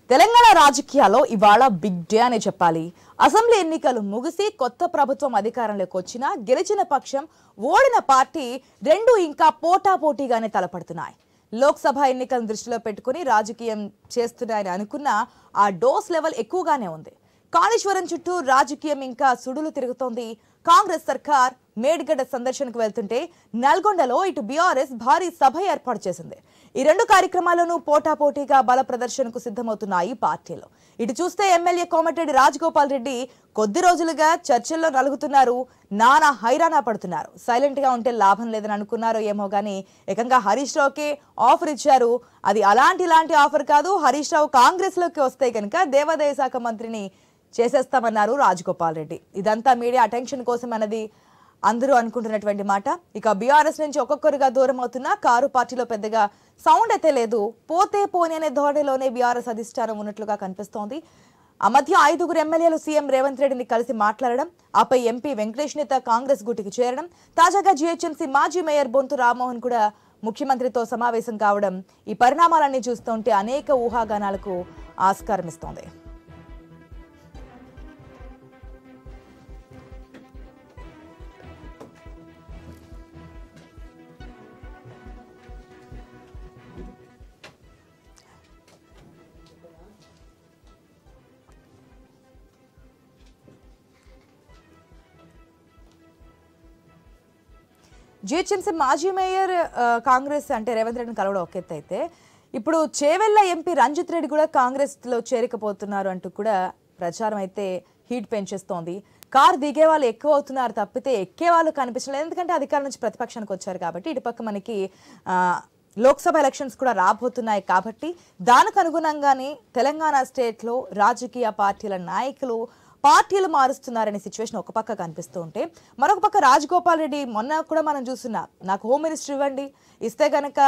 తెలంగాణ రాజకీయాల్లో ఇవాళ big day అనే చెప్పాలి. అసెంబ్లీ ఎన్నికలు ముగిసి కొత్త ప్రభుత్వం అధికారంలోకి వచ్చినా గెలిచిన పక్షం ఓడిన పార్టీ రెండు ఇంకా పోటాపోటీగానే తలపడుతున్నాయి. లోక్సభ ఎన్నికలను దృష్టిలో పెట్టుకుని రాజకీయం చేస్తున్నాయని అనుకున్న ఆ డోస్ లెవెల్ ఎక్కువగానే ఉంది. కాళేశ్వరం చుట్టూ రాజకీయం ఇంకా సుడులు తిరుగుతోంది. కాంగ్రెస్ సర్కార్ మేడిగడ్డ సందర్శనకు వెళ్తుంటే నల్గొండలో ఇటు బీఆర్ఎస్ భారీ సభ ఏర్పాటు చేసింది. ఈ రెండు కార్యక్రమాలను పోటాపోటీగా బల ప్రదర్శనకు సిద్ధమవుతున్నాయి పార్టీలు. ఇటు చూస్తే ఎమ్మెల్యే కోమటిరెడ్డి రాజగోపాల్ రెడ్డి కొద్ది రోజులుగా చర్చల్లో నలుగుతున్నారు. నానా హైరానా పడుతున్నారు. సైలెంట్ గా ఉంటే లాభం లేదని అనుకున్నారో ఏమో గానీ ఏకంగా హరీష్ రావుకే ఆఫర్ ఇచ్చారు. అది ఇలాంటి ఆఫర్ కాదు. హరీష్ రావు కాంగ్రెస్ లోకి వస్తే కనుక దేవాదాయ శాఖ మంత్రిని చేసేస్తామన్నారు రాజగోపాల్ రెడ్డి. ఇదంతా మీడియా అటెన్షన్ కోసం అన్నది అందరూ అనుకుంటున్నటువంటి మాట. ఇక బీఆర్ఎస్ నుంచి ఒక్కొక్కరుగా దూరం అవుతున్నా కారు పార్టీలో పెద్దగా సౌండ్ అయితే లేదు. పోతే పోనీ అనే ధోరణిలోనే బీఆర్ఎస్ అధిష్టానం ఉన్నట్లుగా కనిపిస్తోంది. ఆ మధ్య 5 ఎమ్మెల్యేలు సీఎం రేవంత్ రెడ్డిని కలిసి మాట్లాడడం, ఆపై ఎంపీ వెంకటేష్ నేత కాంగ్రెస్ గుటికి చేరడం, తాజాగా జీహెచ్ఎంసీ మాజీ మేయర్ బొంతు రామ్మోహన్ కూడా ముఖ్యమంత్రితో సమావేశం కావడం, ఈ పరిణామాలన్నీ చూస్తుంటే అనేక ఊహాగానాలకు ఆస్కారం ఇస్తోంది. జీహెచ్ఎంసీ మాజీ మేయర్ కాంగ్రెస్ అంటే రేవంత్ రెడ్డిని కలవడం ఒక ఎత్తు అయితే, ఇప్పుడు చేవెళ్ల ఎంపీ రంజిత్ రెడ్డి కూడా కాంగ్రెస్లో చేరికపోతున్నారు అంటూ కూడా ప్రచారం అయితే హీట్ పెంచేస్తోంది. కారు దిగే వాళ్ళు ఎక్కువ అవుతున్నారు తప్పితే ఎక్కే వాళ్ళు కనిపించలేదు. ఎందుకంటే అధికారం నుంచి ప్రతిపక్షానికి వచ్చారు కాబట్టి. ఇటుపక్క మనకి లోక్సభ ఎలక్షన్స్ కూడా రాబోతున్నాయి కాబట్టి దానికి అనుగుణంగానే తెలంగాణ స్టేట్లో రాజకీయ పార్టీల నాయకులు పార్టీలు మారుస్తున్నారనే సిచ్యువేషన్ ఒక పక్క కనిపిస్తూ ఉంటే, మరొక పక్క రాజగోపాల్ రెడ్డి మొన్న కూడా మనం చూస్తున్నాం, నాకు హోమ్ మినిస్టర్ ఇవ్వండి, ఇస్తే కనుక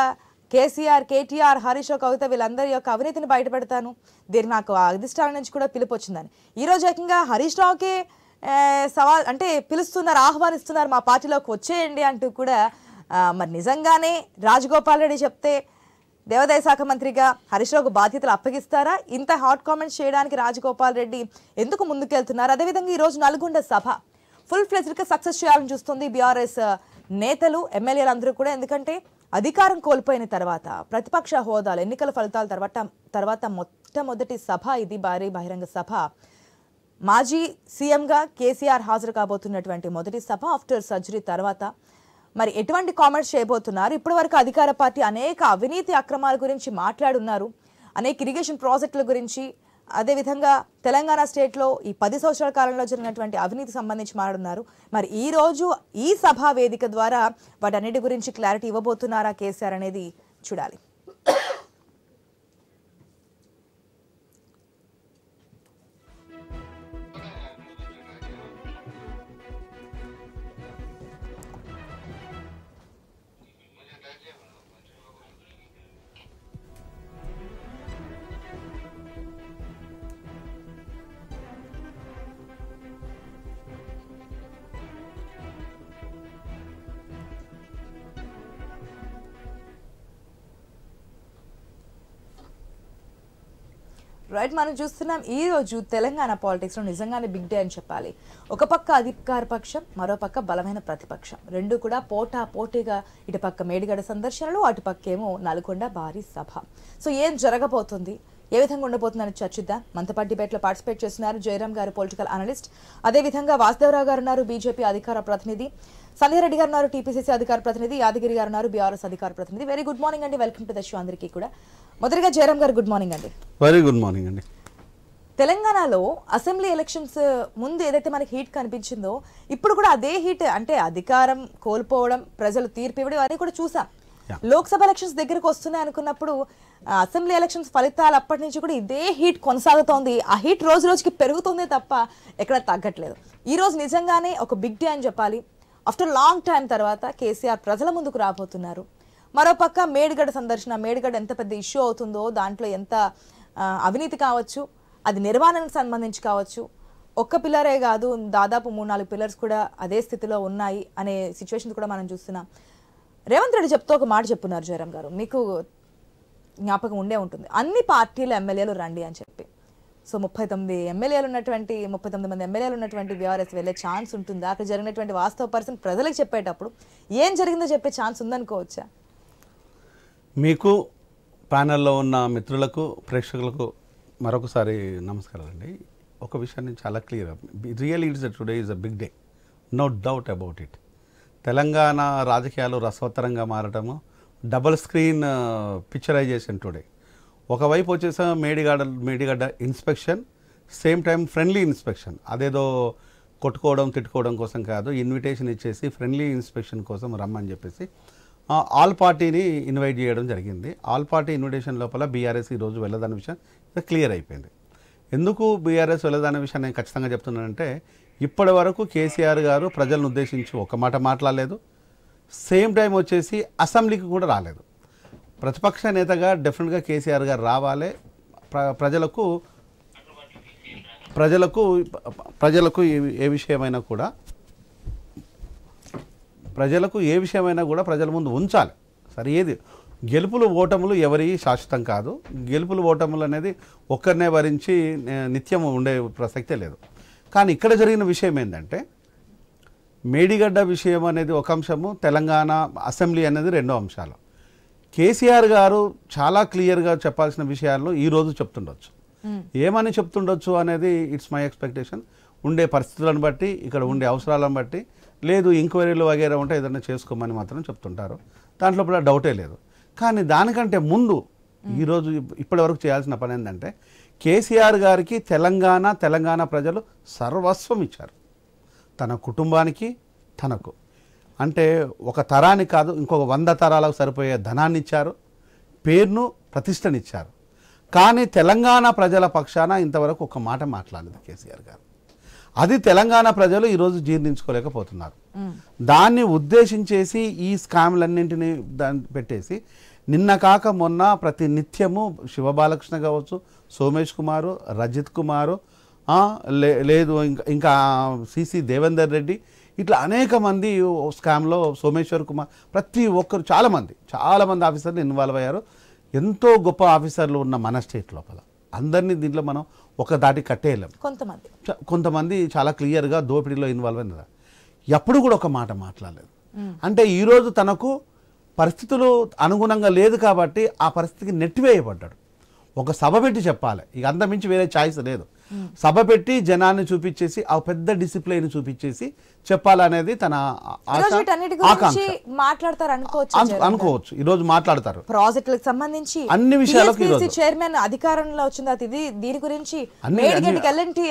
కేసీఆర్, కేటీఆర్, హరీష్ రావు, కవిత వీళ్ళందరి యొక్క అవినీతిని బయటపెడతాను, దీనికి నాకు అధిష్టానం నుంచి కూడా పిలుపు వచ్చిందని. ఈరోజు ఏకంగా హరీష్ రావుకే సవాల్ అంటే పిలుస్తున్నారు, ఆహ్వానిస్తున్నారు, మా పార్టీలోకి వచ్చేయండి అంటూ కూడా. మరి నిజంగానే రాజగోపాల్ రెడ్డి చెప్తే దేవాదాయ శాఖ మంత్రిగా హరీష్ రావుకు బాధ్యతలు అప్పగిస్తారా? ఇంత హాట్ కామెంట్స్ చేయడానికి రాజగోపాల్ రెడ్డి ఎందుకు ముందుకెళ్తున్నారు? అదేవిధంగా ఈరోజు నల్గొండ సభ ఫుల్ ఫ్లెజ్డ్గా సక్సెస్ చేయాలని చూస్తుంది బీఆర్ఎస్ నేతలు, ఎమ్మెల్యేలు అందరూ కూడా. ఎందుకంటే అధికారం కోల్పోయిన తర్వాత ప్రతిపక్ష హోదాలు, ఎన్నికల ఫలితాల తర్వాత మొట్టమొదటి సభ ఇది, భారీ బహిరంగ సభ. మాజీ సీఎంగా కేసీఆర్ హాజరు కాబోతున్నటువంటి మొదటి సభ ఆఫ్టర్ సర్జరీ తర్వాత. మరి ఎటువంటి కామెంట్స్ చేయబోతున్నారు? ఇప్పటి వరకు అధికార పార్టీ అనేక అవినీతి అక్రమాల గురించి మాట్లాడున్నారు, అనేక ఇరిగేషన్ ప్రాజెక్టుల గురించి, అదేవిధంగా తెలంగాణ స్టేట్లో ఈ 10 సంవత్సరాల కాలంలో జరిగినటువంటి అవినీతి సంబంధించి మాట్లాడున్నారు. మరి ఈ రోజు ఈ సభా వేదిక ద్వారా వాటన్నిటి గురించి క్లారిటీ ఇవ్వబోతున్నారా కేసీఆర్ అనేది చూడాలి. రైట్, మనం చూస్తున్నాం ఈ రోజు తెలంగాణ పాలిటిక్స్లో నిజంగానే బిగ్ డే అని చెప్పాలి. ఒక పక్క అధికార పక్షం, మరో పక్క బలమైన ప్రతిపక్షం, రెండు కూడా పోటీగా ఇటు పక్క మేడిగడ్డ సందర్శనలు, అటుపక్కేమో నల్గొండ భారీ సభ. సో ఏం జరగబోతుంది, ఏ విధంగా ఉండబోతుందని చర్చిద్దాం. మనతో డిబేట్లో పార్టిసిపేట్ చేస్తున్నారు జయరాం గారు, పొలిటికల్ అనలిస్ట్, అదేవిధంగా వాసుదేవరావు గారు ఉన్నారు, బీజేపీ అధికార ప్రతినిధి, సంధ్యారెడ్డి గారు ఉన్నారు, టీపీసీసీ అధికార ప్రతినిధి, యాదగిరి గారు ఉన్నారు, బీఆర్ఎస్ అధికార ప్రతినిధి. వెరీ గుడ్ మార్నింగ్ అండి, వెల్కమ్ టు ద షో అందరికీ కూడా. మొదటిగా జయరాం గారు గుడ్ మార్నింగ్ అండి. వెరీ గుడ్ మార్నింగ్ అండి. తెలంగాణలో అసెంబ్లీ ఎలక్షన్స్ ముందు ఏదైతే మనకి హీట్ కనిపించిందో ఇప్పుడు కూడా అదే హీట్, అంటే అధికారం కోల్పోవడం, ప్రజలు తీర్పు ఇవ్వడం అని కూడా చూసాం. లోక్సభ ఎలక్షన్స్ దగ్గరకు వస్తున్నాయి అనుకున్నప్పుడు అసెంబ్లీ ఎలక్షన్స్ ఫలితాలు అప్పటి నుంచి కూడా ఇదే హీట్ కొనసాగుతోంది. ఆ హీట్ రోజు రోజుకి పెరుగుతుంది తప్ప ఎక్కడ తగ్గట్లేదు. ఈ రోజు నిజంగానే ఒక బిగ్ డే అని చెప్పాలి. ఆఫ్టర్ లాంగ్ టైం తర్వాత కేసీఆర్ ప్రజల ముందుకు రాబోతున్నారు. మరోపక్క మేడిగడ్డ సందర్శన, మేడిగడ్డ ఎంత పెద్ద ఇష్యూ అవుతుందో, దాంట్లో ఎంత అవినీతి కావచ్చు, అది నిర్వహణకు సంబంధించి కావచ్చు, ఒక్క పిల్లరే కాదు దాదాపు 3-4 పిల్లర్స్ కూడా అదే స్థితిలో ఉన్నాయి అనే సిచ్యువేషన్ కూడా మనం చూస్తున్నాం. రేవంత్ రెడ్డి చెప్తూ ఒక మాట చెప్పున్నారు జయరాం గారు, మీకు జ్ఞాపకం ఉండే ఉంటుంది అన్ని పార్టీల ఎమ్మెల్యేలు రండి అని చెప్పి. సో 39 మంది ఎమ్మెల్యేలు ఉన్నటువంటి బీఆర్ఎస్ వెళ్ళే ఛాన్స్ ఉంటుందా? అక్కడ జరిగినటువంటి వాస్తవ పరిస్థితి ప్రజలకు చెప్పేటప్పుడు ఏం జరిగిందో చెప్పే ఛాన్స్ ఉందనుకోవచ్చా? మీకు ప్యానెల్లో ఉన్న మిత్రులకు ప్రేక్షకులకు మరొకసారి నమస్కారం అండి. ఒక విషయాన్ని చాలా clear, really today is a big day, no doubt about it. Telangana రాజకీయాలు రసవత్తరంగా మారటము, డబుల్ స్క్రీన్ పిక్చరైజేషన్ టుడే. ఒకవైపు వచ్చేసా Medigadda inspection, same time friendly inspection. అదేదో కొట్టుకోవడం తిట్టుకోవడం కోసం కాదు, ఇన్విటేషన్ ఇచ్చేసి ఫ్రెండ్లీ ఇన్స్పెక్షన్ కోసం రమ్మని చెప్పేసి ఆల్ పార్టీని ఇన్వైట్ చేయడం జరిగింది. ఆల్ పార్టీ ఇన్విటేషన్ లోపల బీఆర్ఎస్ ఈరోజు వెళ్ళదన్న విషయం క్లియర్ అయిపోయింది. ఎందుకు బీఆర్ఎస్ వెళ్ళదన్న విషయం నేను ఖచ్చితంగా చెప్తున్నానంటే, ఇప్పటి వరకు కేసీఆర్ గారు ప్రజలను ఉద్దేశించి ఒక మాట మాట్లాడలేదు, సేమ్ టైం వచ్చేసి అసెంబ్లీకి కూడా రాలేదు. ప్రతిపక్ష నేతగా డెఫినెట్గా కేసీఆర్ గారు రావాలి, ప్రజలకు ఏ విషయమైనా కూడా ప్రజల ముందు ఉంచాలి. సరే, ఏది గెలుపులు ఓటములు ఎవరి శాశ్వతం కాదు. గెలుపులు ఓటములు అనేది ఒక్కరినే భరించి నిత్యం ఉండే ప్రసక్తే లేదు. కానీ ఇక్కడ జరిగిన విషయం ఏంటంటే, మేడిగడ్డ విషయం అనేది ఒక అంశము, తెలంగాణ అసెంబ్లీ అనేది రెండో అంశాలు. కేసీఆర్ గారు చాలా క్లియర్గా చెప్పాల్సిన విషయాలను ఈరోజు చెప్తుండొచ్చు. ఏమని చెప్తుండొచ్చు అనేది ఇట్స్ మై ఎక్స్పెక్టేషన్. ఉండే పరిస్థితులను బట్టి, ఇక్కడ ఉండే అవసరాలను బట్టి, లేదు ఎంక్వైరీలు వగేరా ఉంటే ఏదైనా చేసుకోమని మాత్రం చెప్తుంటారు. దాంట్లో కూడా డౌటే లేదు. కానీ దానికంటే ముందు ఈరోజు ఇప్పటి వరకు చేయాల్సిన పని ఏంటంటే, కేసీఆర్ గారికి తెలంగాణ ప్రజలు సర్వస్వం ఇచ్చారు. తన కుటుంబానికి, తనకు అంటే ఒక తరానికి కాదు, ఇంకొక 100 తరాలకు సరిపోయే ధనాన్ని ఇచ్చారు, పేరును ప్రతిష్టనిచ్చారు. కానీ తెలంగాణ ప్రజల పక్షాన ఇంతవరకు ఒక మాట మాట్లాడలేదు కేసీఆర్ గారు. అది తెలంగాణ ప్రజలు ఈరోజు జీర్ణించుకోలేకపోతున్నారు. దాన్ని ఉద్దేశించేసి ఈ స్కామ్లన్నింటినీ పెట్టేసి నిన్న కాక మొన్న ప్రతి నిత్యము శివబాలకృష్ణ కావచ్చు, సోమేష్ కుమారు, రజిత్ కుమారు, లేదు ఇంకా సిసి దేవేందర్ రెడ్డి, ఇట్లా అనేక మంది స్కామ్లో, సోమేశ్వర్ కుమార్, ప్రతి ఒక్కరు చాలామంది ఆఫీసర్లు ఇన్వాల్వ్ అయ్యారు. ఎంతో గొప్ప ఆఫీసర్లు ఉన్న మన స్టేట్ లోపల అందరినీ దీంట్లో మనం ఒక దాటి కట్టేయలేం. కొంతమంది చాలా క్లియర్గా దోపిడీలో ఇన్వాల్వ్ అయినారు. ఎప్పుడు కూడా ఒక మాట మాట్లాడలేదు. అంటే ఈరోజు తనకు పరిస్థితులు అనుగుణంగా లేదు కాబట్టి ఆ పరిస్థితికి నెట్టివేయబడ్డాడు. ఒక సభ పెట్టి చెప్పాలి, ఇక అంతమించి వేరే ఛాయిస్ లేదు. సభ పెట్టి జనాన్ని చూపించేసి ఆ పెద్ద డిసిప్లిన్ చూపించేసి చెప్పాలనేది తన అనుకోవచ్చు. ఈ రోజు మాట్లాడతారు ప్రాజెక్టులకు సంబంధించి అన్ని విషయాలకు. చైర్మన్ అధికారంలో వచ్చిందా దీని గురించి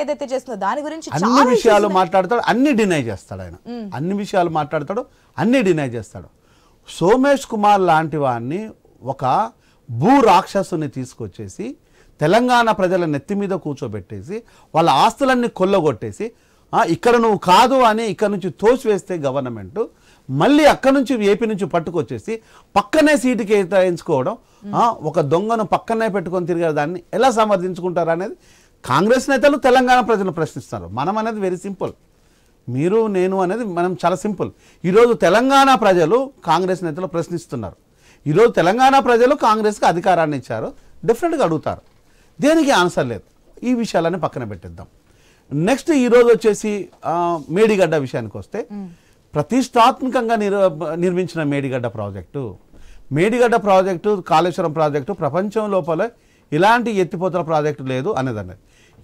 ఏదైతే చేస్తుందో దాని గురించి అన్ని విషయాలు మాట్లాడతాడు, అన్ని డినై చేస్తాడు. ఆయన అన్ని విషయాలు మాట్లాడతాడు, అన్ని డినై చేస్తాడు. సోమేష్ కుమార్ లాంటి వాడిని ఒక భూ రాక్షసుని తీసుకొచ్చేసి తెలంగాణ ప్రజల నెత్తి మీద కూర్చోబెట్టేసి వాళ్ళ ఆస్తులన్నీ కొల్లగొట్టేసి ఇక్కడ నువ్వు కాదు అని ఇక్కడ నుంచి తోసివేస్తే గవర్నమెంట్ మళ్ళీ అక్కడ నుంచి ఏపీ నుంచి పట్టుకొచ్చేసి పక్కనే సీటు కేటాయించుకోవడం, ఒక దొంగను పక్కనే పెట్టుకొని తిరిగే దాన్ని ఎలా సమర్థించుకుంటారు అనేది కాంగ్రెస్ నేతలు తెలంగాణ ప్రజలు ప్రశ్నిస్తారు. మనం అనేది వెరీ సింపుల్, మీరు నేను అనేది మనం చాలా సింపుల్. ఈరోజు తెలంగాణ ప్రజలు కాంగ్రెస్ నేతలు ప్రశ్నిస్తున్నారు. ఈరోజు తెలంగాణ ప్రజలు కాంగ్రెస్కి అధికారాన్ని ఇచ్చారు, డెఫినెట్గా అడుగుతారు. దేనికి ఆన్సర్ లేదు. ఈ విషయాలన్నీ పక్కన పెట్టిద్దాం. నెక్స్ట్ ఈరోజు వచ్చేసి మేడిగడ్డ విషయానికి వస్తే, ప్రతిష్టాత్మకంగా నిర్మించిన మేడిగడ్డ ప్రాజెక్టు కాళేశ్వరం ప్రాజెక్టు ప్రపంచం లోపల ఇలాంటి ఎత్తిపోతల ప్రాజెక్టు లేదు అనేది.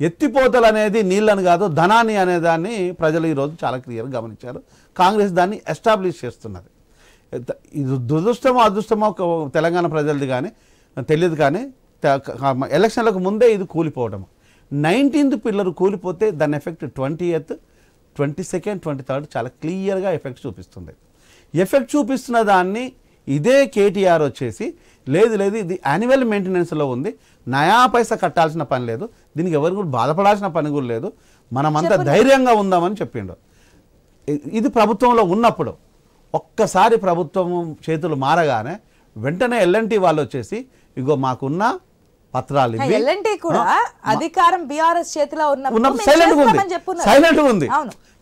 ఎత్తిపోతలు అనేది నీళ్ళని కాదు, ధనాన్ని అనేదాన్ని ప్రజలు ఈరోజు చాలా క్లియర్గా గమనించారు. కాంగ్రెస్ దాన్ని ఎస్టాబ్లిష్ చేస్తున్నది. ఇది దురదృష్టమో అదృష్టమో తెలంగాణ ప్రజలది కానీ తెలియదు. కానీ ఎలక్షన్లకు ముందే ఇది కూలిపోవడం, 19th పిల్లర్ కూలిపోతే దాని ఎఫెక్ట్ 20th, 22nd, 23rd చాలా క్లియర్గా ఎఫెక్ట్ చూపిస్తుంది. ఎఫెక్ట్ చూపిస్తున్న దాన్ని ఇదే కేటీఆర్ వచ్చేసి లేదు ఇది యాన్యువల్ మెయింటెనెన్స్లో ఉంది, నయా పైసా కట్టాల్సిన పని లేదు, దీనికి ఎవరు కూడా బాధపడాల్సిన పని కూడా లేదు, మనమంతా ధైర్యంగా ఉందామని చెప్పిండు. ఇది ప్రభుత్వంలో ఉన్నప్పుడు. ఒక్కసారి ప్రభుత్వం చేతులు మారగానే వెంటనే ఎల్ఎన్టీ వాళ్ళు వచ్చేసి ఇగో మాకున్న పత్రాలు అధికారం బీఆర్ఎస్ చేతిలో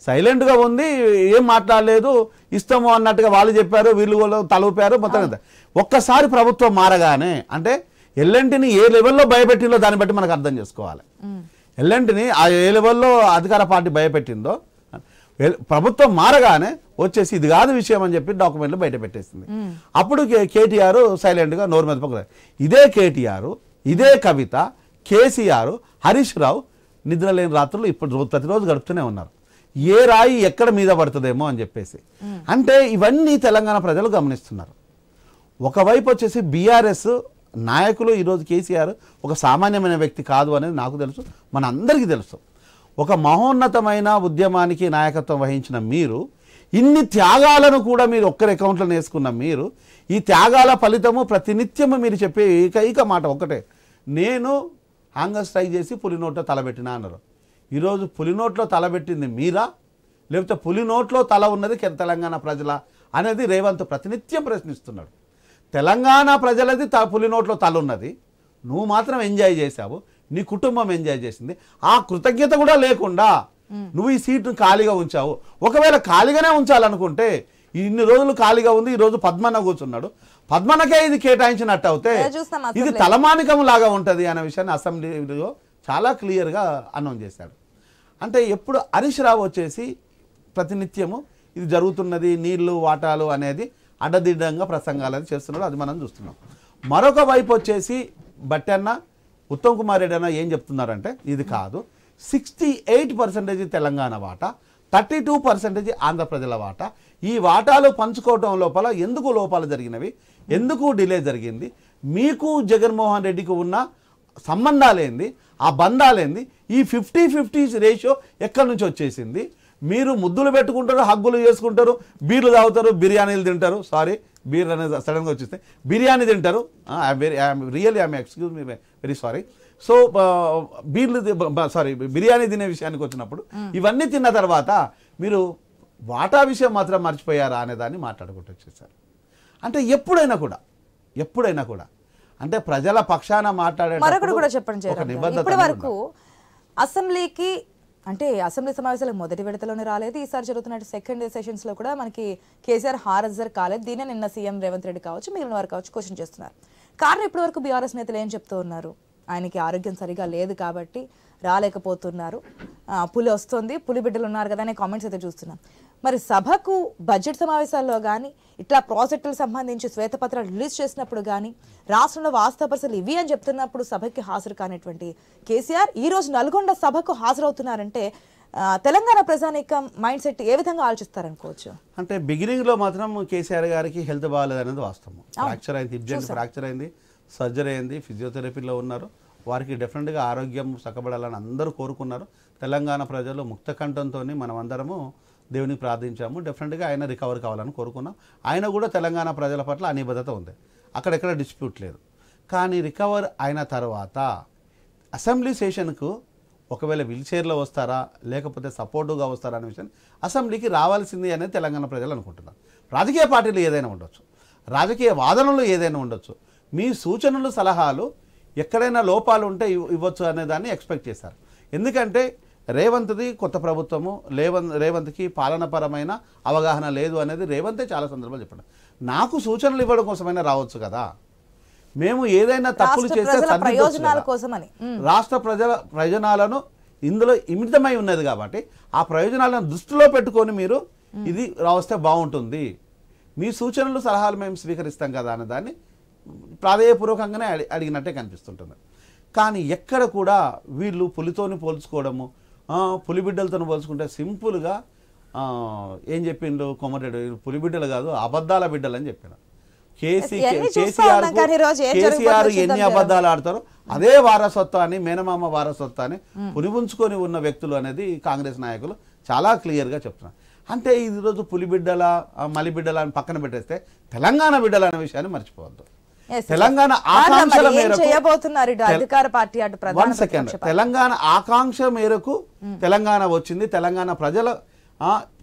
సైలెంట్ గా ఉంది, ఏం మాట్లాడలేదు, ఇస్తాము అన్నట్టుగా వాళ్ళు చెప్పారు, వీళ్ళు తలూపారు మొత్తం. ఒక్కసారి ప్రభుత్వం మారగానే అంటే ఎల్ఎన్టీని ఏ లెవెల్లో భయపెట్టిందో దాన్ని బట్టి మనకు అర్థం చేసుకోవాలి. ఎల్ఎన్టీని ఆ ఏ లెవెల్లో అధికార పార్టీ భయపెట్టిందో ప్రభుత్వం మారగానే వచ్చేసి ఇది కాదు విషయం అని చెప్పి డాక్యుమెంట్లు బయట పెట్టేసింది. అప్పుడు కేటీఆర్ సైలెంట్గా నోరు మీద పక్కన. ఇదే కేటీఆర్, ఇదే కవిత, కేసీఆర్, హరీష్ రావు నిద్రలేని రాత్రులు ఇప్పుడు ప్రతిరోజు గడుపుతూనే ఉన్నారు. ఏ రాయి ఎక్కడ మీద పడుతుందేమో అని చెప్పేసి. అంటే ఇవన్నీ తెలంగాణ ప్రజలు గమనిస్తున్నారు. ఒకవైపు వచ్చేసి బీఆర్ఎస్ నాయకులు ఈరోజు కేసీఆర్ ఒక సామాన్యమైన వ్యక్తి కాదు అనేది నాకు తెలుసు, మన అందరికీ తెలుసు. ఒక మహోన్నతమైన ఉద్యమానికి నాయకత్వం వహించిన మీరు, ఇన్ని త్యాగాలను కూడా మీరు ఒక్కరి అకౌంట్లో వేసుకున్న మీరు, ఈ త్యాగాల ఫలితము ప్రతినిత్యము మీరు చెప్పే ఏకైక మాట ఒకటే, నేను హ్యాంగర్ స్ట్రైక్ చేసి పులినోట్లో తలబెట్టినా అన్నారు. ఈరోజు పులినోట్లో తలబెట్టింది మీరా, లేకపోతే పులినోట్లో తల ఉన్నది తెలంగాణ ప్రజల అనేది రేవంత్ ప్రతినిత్యం ప్రశ్నిస్తున్నాడు. తెలంగాణ ప్రజలది పులినోట్లో తల ఉన్నది, నువ్వు మాత్రం ఎంజాయ్ చేశావు, నీ కుటుంబం ఎంజాయ్ చేసింది. ఆ కృతజ్ఞత కూడా లేకుండా నువ్వు ఈ సీటును ఖాళీగా ఉంచావు. ఒకవేళ ఖాళీగానే ఉంచాలనుకుంటే ఇన్ని రోజులు ఖాళీగా ఉంది, ఈ రోజు పద్మన్న కూర్చున్నాడు, పద్మన్నకే ఇది కేటాయించినట్టు అవుతే ఇది తలమానికం లాగా ఉంటుంది అనే విషయాన్ని అసెంబ్లీలో చాలా క్లియర్గా అనౌన్స్ చేశాడు. అంటే ఎప్పుడు హరీష్ రావు వచ్చేసి ప్రతినిత్యము ఇది జరుగుతున్నది, నీళ్లు వాటాలు అనేది అడ్డదిడ్డంగా ప్రసంగాలు చేస్తున్నాడు, అది మనం చూస్తున్నాం. మరొక వైపు వచ్చేసి బట్టన్న, ఉత్తమ్ కుమార్ రెడ్డి అన్న ఏం చెప్తున్నారంటే ఇది కాదు, 68% తెలంగాణ వాటా, 32% ఆంధ్ర ప్రజల వాటా. ఈ వాటాలు పంచుకోవటం లోపల ఎందుకు లోపాలు జరిగినవి, ఎందుకు డిలే జరిగింది, మీకు జగన్మోహన్ రెడ్డికి ఉన్న సంబంధాలేంది, ఆ బంధాలేంది, ఈ 50-50 రేషియో ఎక్కడి నుంచి వచ్చేసింది. మీరు ముద్దులు పెట్టుకుంటారు, హగ్గులు చేసుకుంటారు, బీర్లు తాగుతారు, బిర్యానీలు తింటారు. సారీ, బీర్ అనేది సడన్గా వచ్చేస్తే బిర్యానీ తింటారు. Excuse me, very sorry. So biryani తినే విషయానికి వచ్చినప్పుడు ఇవన్నీ తిన్న తర్వాత మీరు వాటా విషయం మాత్రం మర్చిపోయారా అనే దాన్ని మాట్లాడుకుంటూ వచ్చేసారు. అంటే ఎప్పుడైనా కూడా అంటే ప్రజల పక్షాన మాట్లాడే ఇప్పటి వరకు అసెంబ్లీకి అంటే అసెంబ్లీ సమావేశాలకు మొదటి విడతలోనే రాలేదు. ఈసారి జరుగుతున్న సెకండ్ సెషన్స్ లో కూడా మనకి కేసీఆర్ హాజరు కాలేదు. దీనే నిన్న సీఎం రేవంత్ రెడ్డి కావచ్చు, మిగిలిన వారు కావచ్చు క్వశ్చన్ చేస్తున్నారు. కారణం ఇప్పటి వరకు బీఆర్ఎస్ నేతలు ఏం చెప్తూ ఉన్నారు, ఆయనకి ఆరోగ్యం సరిగా లేదు కాబట్టి రాలేకపోతున్నారు, పులి వస్తుంది, పులి బిడ్డలు ఉన్నారు కదా అనే కామెంట్స్ అయితే చూస్తున్నాం. మరి సభకు బడ్జెట్ సమావేశాల్లో కానీ ఇట్లా ప్రాజెక్టులకు సంబంధించి శ్వేతపత్రాలు రిలీజ్ చేసినప్పుడు కానీ రాష్ట్రంలో వాస్తవ పరిస్థితులు ఇవి అని చెప్తున్నప్పుడు సభకి హాజరు కానిటువంటి కేసీఆర్ ఈ రోజు నల్గొండ సభకు హాజరవుతున్నారంటే తెలంగాణ ప్రజానీకం మైండ్ సెట్ ఏ విధంగా ఆలోచిస్తారనుకోవచ్చు? అంటే బిగినింగ్ లో మాత్రం కేసీఆర్ గారికి హెల్త్ బాగాలేదు అనేది వాస్తవం. ఫ్రాక్చర్ అయింది, హిప్ జాయింట్ ఫ్రాక్చర్ అయింది, సర్జరీ అయింది, ఫిజియోథెరపీలో ఉన్నారు. వారికి డెఫినెట్గా ఆరోగ్యం చక్కబడాలని అందరూ కోరుకున్నారు. తెలంగాణ ప్రజలు ముక్త కంఠంతో మనం అందరము దేవునికి ప్రార్థించాము. డెఫినెట్గా ఆయన రికవర్ కావాలని కోరుకున్నాం. ఆయన కూడా తెలంగాణ ప్రజల పట్ల అనిబద్ధత ఉంది, అక్కడెక్కడ డిస్ప్యూట్ లేదు. కానీ రికవర్ అయిన తర్వాత అసెంబ్లీ సెషన్కు ఒకవేళ వీల్ చైర్లో వస్తారా లేకపోతే సపోర్టుగా వస్తారా అనే విషయాన్ని అసెంబ్లీకి రావాల్సింది అనేది తెలంగాణ ప్రజలు అనుకుంటున్నారు. రాజకీయ పార్టీలు ఏదైనా ఉండొచ్చు, రాజకీయ వాదనలు ఏదైనా ఉండొచ్చు, మీ సూచనలు సలహాలు ఎక్కడైనా లోపాలు ఉంటే ఇవ్వచ్చు అనే దాన్ని ఎక్స్పెక్ట్ చేశారు. ఎందుకంటే రేవంత్ది కొత్త ప్రభుత్వము, రేవంత్కి పాలనపరమైన అవగాహన లేదు అనేది రేవంతే చాలా సందర్భాలు చెప్పాడు. నాకు సూచనలు ఇవ్వడం కోసమైనా రావచ్చు కదా, మేము ఏదైనా తప్పులు చేస్తే రాష్ట్ర ప్రజల ప్రయోజనాలను ఇందులో ఇమితమై ఉన్నది కాబట్టి ఆ ప్రయోజనాలను దృష్టిలో పెట్టుకొని మీరు ఇది రావస్తే బాగుంటుంది, మీ సూచనలు సలహాలు మేము స్వీకరిస్తాం కదా అనే దాన్ని ప్రాధేయపూర్వకంగానే అడిగినట్టే కనిపిస్తుంటుంది. కానీ ఎక్కడ కూడా వీళ్ళు పులితోని పోల్చుకోవడము, పులిబిడ్డలతో పోల్చుకుంటే సింపుల్గా ఏం చెప్పిండు కోమరెడ్డి, పులిబిడ్డలు కాదు అబద్ధాల బిడ్డలు అని చెప్పాను. కేసీఆర్ ఎన్ని అబద్ధాలు ఆడతారో అదే వారసత్వాన్ని, మేనమామ వారసత్వాన్ని పులిపుంచుకొని ఉన్న వ్యక్తులు అనేది కాంగ్రెస్ నాయకులు చాలా క్లియర్గా చెప్తున్నారు. అంటే ఈరోజు పులిబిడ్డల మలిబిడ్డల అని పక్కన పెట్టేస్తే తెలంగాణ బిడ్డల అనే విషయాన్ని మర్చిపోవద్దు. తెలంగాణ ఆకాంక్షల మేరకు తెలంగాణ ఆకాంక్ష మేరకు తెలంగాణ వచ్చింది, తెలంగాణ ప్రజల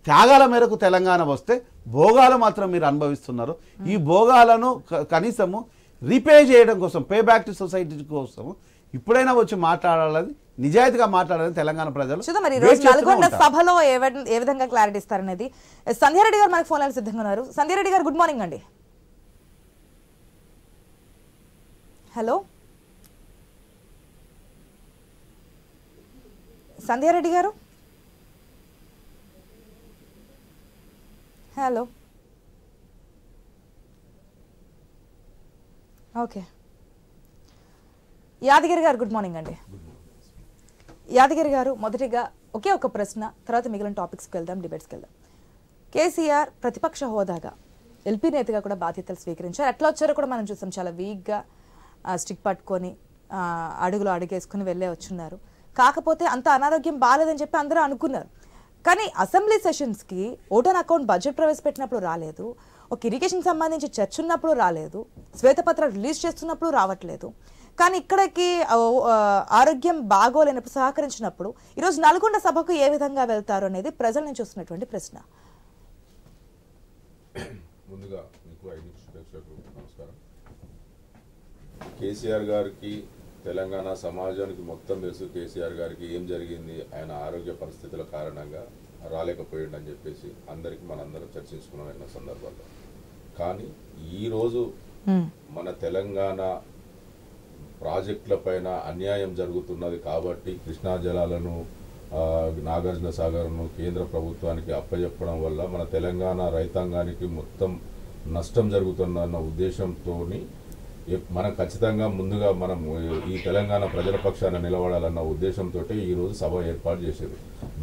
త్యాగాల మేరకు తెలంగాణ వస్తే భోగాలు మాత్రం మీరు అనుభవిస్తున్నారు. ఈ భోగాలను కనీసము రీపే చేయడం కోసం, పే బ్యాక్ టు సొసైటీ కోసం ఇప్పుడైనా వచ్చి మాట్లాడాలని, నిజాయితీగా మాట్లాడాలని తెలంగాణ ప్రజలు సభలో ఏ విధంగా క్లారిటీ ఇస్తారనేది. సంధ్యారెడ్డి గారు మనకు ఫోన్ లైన్ సిద్ధంగా ఉన్నారు. సంధ్యారెడ్డి గారు గుడ్ మార్నింగ్ అండి. హలో. సంధ్యారెడ్డి గారు, హలో. ఓకే, యాదగిరి గారు గుడ్ మార్నింగ్ అండి. యాదగిరి గారు, మొదటిగా ఒకే ఒక ప్రశ్న, తర్వాత మిగిలిన టాపిక్స్కి వెళ్దాం, డిబేట్స్కి వెళ్దాం. కేసీఆర్ ప్రతిపక్ష హోదాగా ఎల్పీ నేతగా కూడా బాధ్యతలు స్వీకరించారు. ఎట్లా వచ్చారో కూడా మనం చూసాం, చాలా వీక్గా స్టిక్ పట్టుకొని అడుగులో అడుగేసుకుని వెళ్ళే వచ్చున్నారు. కాకపోతే అంత అనారోగ్యం బాగాలేదని చెప్పి అందరూ అనుకున్నారు. కానీ అసెంబ్లీ సెషన్స్కి ఓటాన్ అకౌంట్ బడ్జెట్ ప్రవేశపెట్టినప్పుడు రాలేదు, ఒక ఇరిగేషన్ సంబంధించి చర్చ ఉన్నప్పుడు రాలేదు, శ్వేతపత్రం రిలీజ్ చేస్తున్నప్పుడు రావట్లేదు. కానీ ఇక్కడికి ఆరోగ్యం బాగోలేనప్పుడు సహకరించినప్పుడు ఈరోజు నల్గొండ సభకు ఏ విధంగా వెళ్తారు అనేది ప్రజల నుంచి వస్తున్నటువంటి ప్రశ్న. ముందుగా మీకు నమస్కారం. కేసీఆర్ గారికి, తెలంగాణ సమాజానికి మొత్తం తెలుసు కేసీఆర్ గారికి ఏం జరిగింది, ఆయన ఆరోగ్య పరిస్థితుల కారణంగా రాలేకపోయిందని చెప్పేసి అందరికి మనందరం చర్చించుకున్నాం ఎన్నో సందర్భాల్లో. కానీ ఈరోజు మన తెలంగాణ ప్రాజెక్టుల పైన అన్యాయం జరుగుతున్నది కాబట్టి కృష్ణా జలాలను, నాగార్జున సాగర్ను కేంద్ర ప్రభుత్వానికి అప్పచెప్పడం వల్ల మన తెలంగాణ రైతాంగానికి మొత్తం నష్టం జరుగుతుందన్న ఉద్దేశంతో మనం ఖచ్చితంగా ముందుగా మనం ఈ తెలంగాణ ప్రజల పక్షాన నిలబడాలన్న ఉద్దేశంతో ఈరోజు సభ ఏర్పాటు చేశారు.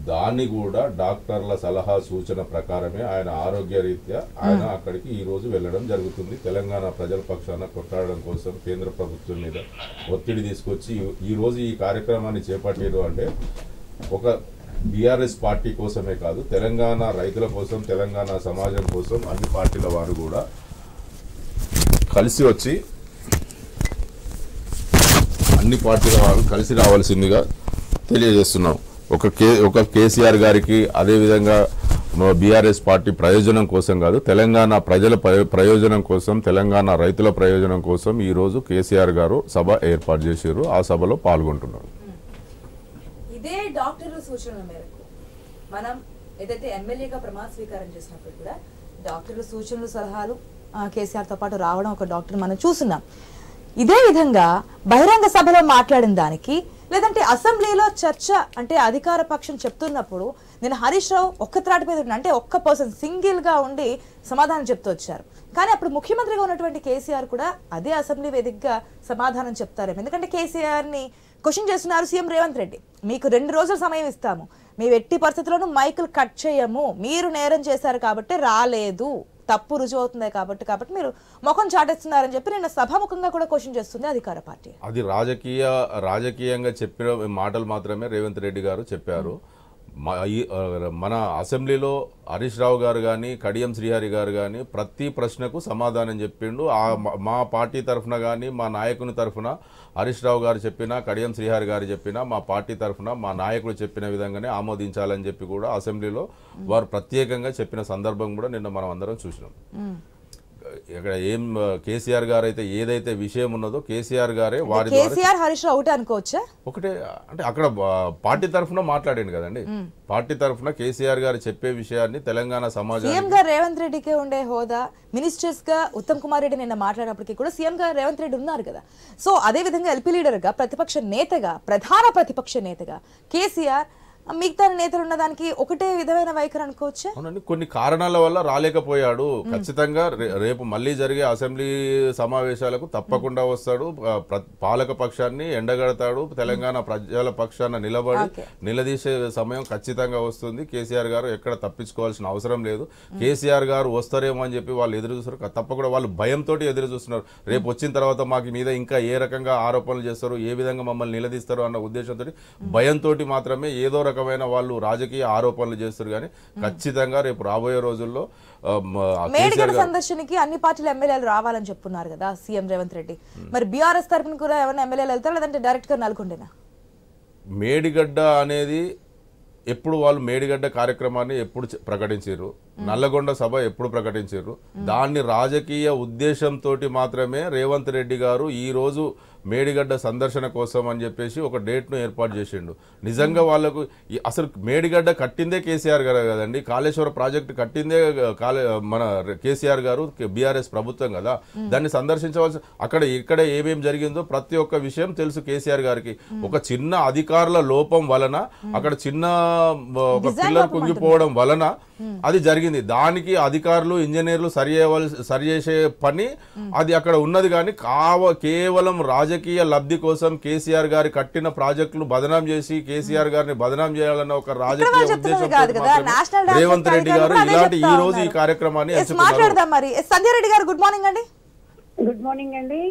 దాన్ని కూడా డాక్టర్ల సలహా సూచన ప్రకారమే ఆయన ఆరోగ్య రీత్యా ఆయన అక్కడికి ఈరోజు వెళ్ళడం జరుగుతుంది. తెలంగాణ ప్రజల పక్షాన కొట్లాడడం కోసం కేంద్ర ప్రభుత్వం మీద ఒత్తిడి తీసుకొచ్చి ఈరోజు ఈ కార్యక్రమాన్ని చేపట్టారు. అంటే ఒక బీఆర్ఎస్ పార్టీ కోసమే కాదు, తెలంగాణ రైతుల కోసం, తెలంగాణ సమాజం కోసం అన్ని పార్టీల వారు కూడా కలిసి వచ్చి అన్ని పార్టీల వారు కలిసి రావాల్సిందిగా తెలియజేస్తున్నాం. ఒక కేసీఆర్ గారికి, అదేవిధంగా బీఆర్ఎస్ పార్టీ ప్రయోజనం కోసం కాదు, తెలంగాణ ప్రజల ప్రయోజనం కోసం, తెలంగాణ రైతుల ప్రయోజనం కోసం ఈరోజు కేసీఆర్ గారు సభ ఏర్పాటు చేశారు. ఆ సభలో పాల్గొంటున్నారు. ఇదే డాక్టర్ల సూచనల మేరకు మనం ఏదైతే ఎమ్మెల్యేగా ప్రమాణ స్వీకారం చేసినప్పుడు కూడా డాక్టర్ల సూచనలు, సలహాలు కేసీఆర్తో పాటు రావడం ఒక డాక్టర్ మనం చూస్తున్నాం. ఇదే విధంగా బహిరంగ సభలో మాట్లాడిన దానికి, లేదంటే అసెంబ్లీలో చర్చ అంటే అధికార పక్షం చెప్తున్నప్పుడు నేను హరీష్ రావు ఒక్క త్రాటి మీద అంటే ఒక్క పర్సన్ సింగిల్ గా ఉండి సమాధానం చెప్తూ వచ్చారు. కానీ అప్పుడు ముఖ్యమంత్రిగా ఉన్నటువంటి కేసీఆర్ కూడా అదే అసెంబ్లీ వేదికగా సమాధానం చెప్తారేమో. ఎందుకంటే కేసీఆర్ ని క్వశ్చన్ చేస్తున్నారు సీఎం రేవంత్ రెడ్డి. మీకు 2 రోజుల సమయం ఇస్తాము, మీ ఎట్టి పరిస్థితుల్లోనూ మైకులు కట్ చేయము, మీరు నేరం చేశారు కాబట్టి రాలేదు, తప్పు రుజువు అవుతుంది కాబట్టి మీరు ముఖం చాటేస్తున్నారని చెప్పి నిన్న సభాముఖంగా కూడా క్వశ్చన్ చేస్తుంది అధికార పార్టీ. అది రాజకీయంగా చెప్పిన మాటలు మాత్రమే రేవంత్ రెడ్డి గారు చెప్పారు. మన అసెంబ్లీలో హరీష్ రావు గారు కానీ, కడియం శ్రీహరి గారు కానీ ప్రతి ప్రశ్నకు సమాధానం చెప్పిండు. మా పార్టీ తరఫున కానీ, మా నాయకుని తరఫున హరీష్ రావు గారు చెప్పినా, కడియం శ్రీహరి గారు చెప్పినా, మా పార్టీ తరఫున మా నాయకులు చెప్పిన విధంగానే ఆమోదించాలని చెప్పి కూడా అసెంబ్లీలో వారు ప్రత్యేకంగా చెప్పిన సందర్భం కూడా నిన్న మనం అందరం చూసినాం. ఇక్కడ ఏం కేసీఆర్ గారు అయితే ఏదైతే విషయం ఉన్నదో కేసీఆర్ గారే వారి కేసీఆర్ హరీష్ రావు అనుకోవచ్చా? ఒకటే అంటే అక్కడ పార్టీ తరఫున మాట్లాడింది కదండి. పార్టీ తరఫున కేసీఆర్ గారు చెప్పే విషయాన్ని తెలంగాణ సమాజం సీఎం గా రేవంత్ రెడ్డికి ఉండే హోదా, మినిస్టర్స్ గా ఉత్తమ్ కుమార్ రెడ్డి నిన్న మాట్లాడినప్పటికీ కూడా సీఎం గా రేవంత్ రెడ్డి ఉన్నారు కదా. సో అదే విధంగా ఎల్పీ లీడర్ గా, ప్రతిపక్ష నేతగా, ప్రధాన ప్రతిపక్ష నేతగా కేసీఆర్ మిగతా నేతలు ఉన్న దానికి ఒకటే విధమైన వైఖరి అనుకోవచ్చు. అవునండి, కొన్ని కారణాల వల్ల రాలేకపోయాడు. ఖచ్చితంగా రేపు మళ్ళీ జరిగే అసెంబ్లీ సమావేశాలకు తప్పకుండా వస్తాడు. పాలక పక్షాన్ని ఎండగడతాడు. తెలంగాణ ప్రజల పక్షాన నిలదీసే సమయం ఖచ్చితంగా వస్తుంది. కేసీఆర్ గారు ఎక్కడ తప్పించుకోవాల్సిన అవసరం లేదు. కేసీఆర్ గారు వస్తారేమో అని చెప్పి వాళ్ళు ఎదురు చూస్తారు. తప్పకుండా వాళ్ళు భయంతో ఎదురు చూస్తున్నారు. రేపు వచ్చిన తర్వాత మాకు మీద ఇంకా ఏ రకంగా ఆరోపణలు చేస్తారు, ఏ విధంగా మమ్మల్ని నిలదీస్తారు అన్న ఉద్దేశంతో, భయంతో మాత్రమే ఏదో రకమైన వాళ్ళు రాజకీయ ఆరోపణలు చేస్తారు. కానీ ఖచ్చితంగా రేపు రాబోయే రోజుల్లో మేడిగడ్డ సందర్శనకి అన్ని పార్టీల ఎమ్మెల్యేలు రావాలని చెప్తున్నారు కదా సీఎం రేవంత్ రెడ్డి. మరి బీఆర్ఎస్ తరఫున కూడా ఎవరైనా ఎమ్మెల్యేలు వెళ్తారు, లేదంటే డైరెక్ట్ గా నల్గొండేనా? మేడిగడ్డ అనేది ఎప్పుడు వాళ్ళు మేడిగడ్డ కార్యక్రమాన్ని ఎప్పుడు ప్రకటించారు, నల్లగొండ సభ ఎప్పుడు ప్రకటించారు? దాన్ని రాజకీయ ఉద్దేశంతో మాత్రమే రేవంత్ రెడ్డి గారు ఈ రోజు మేడిగడ్డ సందర్శన కోసం అని చెప్పేసి ఒక డేట్ ను ఏర్పాటు చేసిండు. నిజంగా వాళ్ళకు అసలు మేడిగడ్డ కట్టిందే కేసీఆర్ గారు కదండి, కాళేశ్వర ప్రాజెక్టు కట్టిందే మన కేసీఆర్ గారు, బీఆర్ఎస్ ప్రభుత్వం కదా. దాన్ని సందర్శించవలసి అక్కడ ఇక్కడ ఏమేమి జరిగిందో ప్రతి ఒక్క విషయం తెలుసు కేసీఆర్ గారికి. ఒక చిన్న అధికారుల లోపం వలన అక్కడ చిన్న ఒక పిల్లర్ కుంగిపోవడం వలన అది జరిగింది. దానికి అధికారులు ఇంజనీర్లు సరి చేసే పని అది అక్కడ ఉన్నది. కానీ కేవలం రాజకీయ లబ్ధి కోసం కేసీఆర్ గారి కట్టిన ప్రాజెక్టులు బదనాం చేసి కేసీఆర్ గారిని బదనాం చేయాలన్న ఒక రాజకీయ ఉద్దేశంతో రేవంత్ రెడ్డి గారు ఇలాంటి ఈ రోజు ఈ కార్యక్రమాన్ని సంధ్యారెడ్డి గారు గుడ్ మార్నింగ్ అండి. గుడ్ మార్నింగ్ అండి.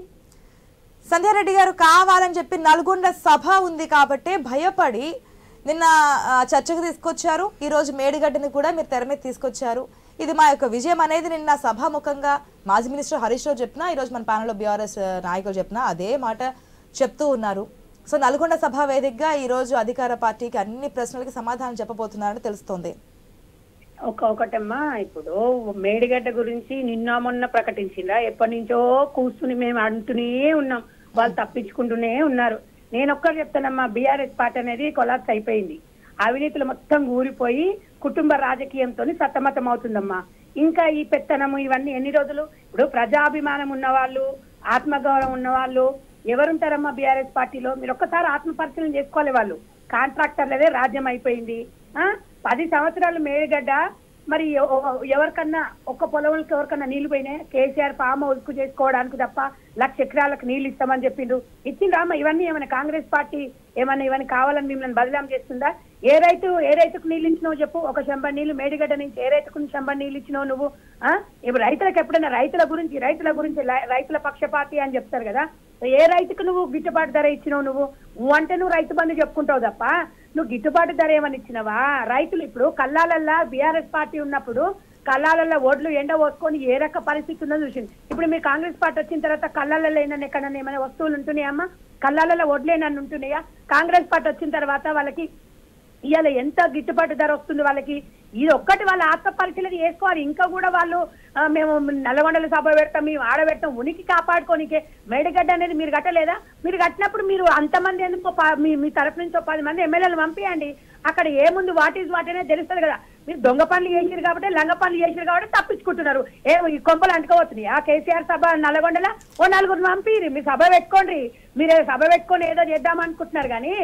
సంధ్యారెడ్డి గారు కావాలని చెప్పి నల్గొండ సభ ఉంది కాబట్టి భయపడి నిన్న చర్చకు తీసుకొచ్చారు. ఈ రోజు మేడిగడ్డని కూడా మీరు తెర మీద తీసుకొచ్చారు. ఇది మా యొక్క విజయం అనేది నిన్న సభాముఖంగా మాజీ మినిస్టర్ హరీష్ రావు చెప్పినా, ఈ రోజు మన ప్యానెల్లో బీఆర్ఎస్ నాయకులు చెప్పినా అదే మాట చెప్తూ ఉన్నారు. సో నల్గొండ సభ వేదికగా ఈ రోజు అధికార పార్టీకి అన్ని ప్రశ్నలకి సమాధానం చెప్పబోతున్నారని తెలుస్తోంది. ఒకటమ్మా, ఇప్పుడు మేడిగడ్డ గురించి నిన్న మొన్న ప్రకటించిందా? ఎప్పటి నుంచో కూర్చుని మేము అంటూనే ఉన్నాం, వాళ్ళు తప్పించుకుంటూనే ఉన్నారు. నేను ఒక్కరు చెప్తానమ్మా, బీఆర్ఎస్ పార్టీ అనేది కొలాప్స్ అయిపోయింది. అవినీతులు మొత్తం ఊరిపోయి కుటుంబ రాజకీయంతో సతమతం అవుతుందమ్మా. ఇంకా ఈ పెత్తనము ఇవన్నీ ఎన్ని రోజులు? ఇప్పుడు ప్రజాభిమానం ఉన్నవాళ్ళు, ఆత్మగౌరవం ఉన్నవాళ్ళు ఎవరుంటారమ్మా బీఆర్ఎస్ పార్టీలో? మీరు ఒక్కసారి ఆత్మ పరిశీలన చేసుకోవాలి. వాళ్ళు కాంట్రాక్టర్లదే రాజ్యం అయిపోయింది. 10 సంవత్సరాలు మేడిగడ్డ మరి ఎవరికన్నా ఒక్క పొలంకి ఎవరికన్నా నీళ్లు పోయినాయి? కేసీఆర్ ఫామ్ హౌస్ కు చేసుకోవడానికి తప్ప 1,00,000 ఎకరాలకు నీళ్లు ఇస్తామని చెప్పిండ్రు. ఇచ్చిండ్రామా? ఇవన్నీ ఏమైనా కాంగ్రెస్ పార్టీ ఏమన్నా ఇవన్నీ కావాలని మిమ్మల్ని బదలాం చేస్తుందా? ఏ రైతుకు నీళ్ళు ఇచ్చినావు చెప్పు? ఒక చెంబడి నీళ్లు మేడిగడ్డ నుంచి ఏ రైతుకు చెంబడి నీళ్ళు ఇచ్చినావు నువ్వు? ఇప్పుడు రైతులకు ఎప్పుడైనా రైతుల గురించి రైతుల పక్షపాతి అని చెప్తారు కదా. ఏ రైతుకు నువ్వు గిట్టుబాటు ధర ఇచ్చినావు? నువ్వు అంటే నువ్వు రైతు బంధు చెప్పుకుంటావు తప్ప నువ్వు గిట్టుబాటు ధర ఏమని ఇచ్చినావా? రైతులు ఇప్పుడు కల్లాలల్లా బీఆర్ఎస్ పార్టీ ఉన్నప్పుడు కల్లాలల్లో ఓడ్లు ఎండ పోసుకొని ఏ రక పరిస్థితి ఉందో చూసింది. ఇప్పుడు మీరు కాంగ్రెస్ పార్టీ వచ్చిన తర్వాత కల్లాలలో ఎక్కడన్నా ఏమైనా వస్తువులు ఉంటున్నాయమ్మా? కల్లాలలో ఓడ్లేనన్ను ఉంటున్నాయా? కాంగ్రెస్ పార్టీ వచ్చిన తర్వాత వాళ్ళకి ఇవాళ ఎంత గిట్టుబాటు ధర వస్తుంది వాళ్ళకి? ఇది ఒక్కటి వాళ్ళ ఆత్మ పరిశీలన చేసుకోవాలి. ఇంకా కూడా వాళ్ళు మేము నల్లగొండల సభ పెడతాం, మేము ఆడబెడతాం, ఉనికి కాపాడుకోనికే మేడిగడ్డ అనేది మీరు కట్టలేదా? మీరు కట్టినప్పుడు మీరు అంతమంది ఎందుకు మీ తరఫు నుంచి 10 మంది ఎమ్మెల్యేలు పంపించండి. అక్కడ ఏముంది వాట్ ఈజ్ వాట్ అనేది తెలుస్తుంది కదా. మీరు దొంగ పనులు చేసిరు కాబట్టి, లంగ పనులు చేసిరు కాబట్టి తప్పించుకుంటున్నారు. ఈ కొంపలు అంటుకోవచ్చున్నాయి. ఆ కేసీఆర్ సభ నల్లగొండల 4 పంపిరి, మీరు సభ పెట్టుకోండి. మీరు సభ పెట్టుకొని ఏదో చేద్దామనుకుంటున్నారు కానీ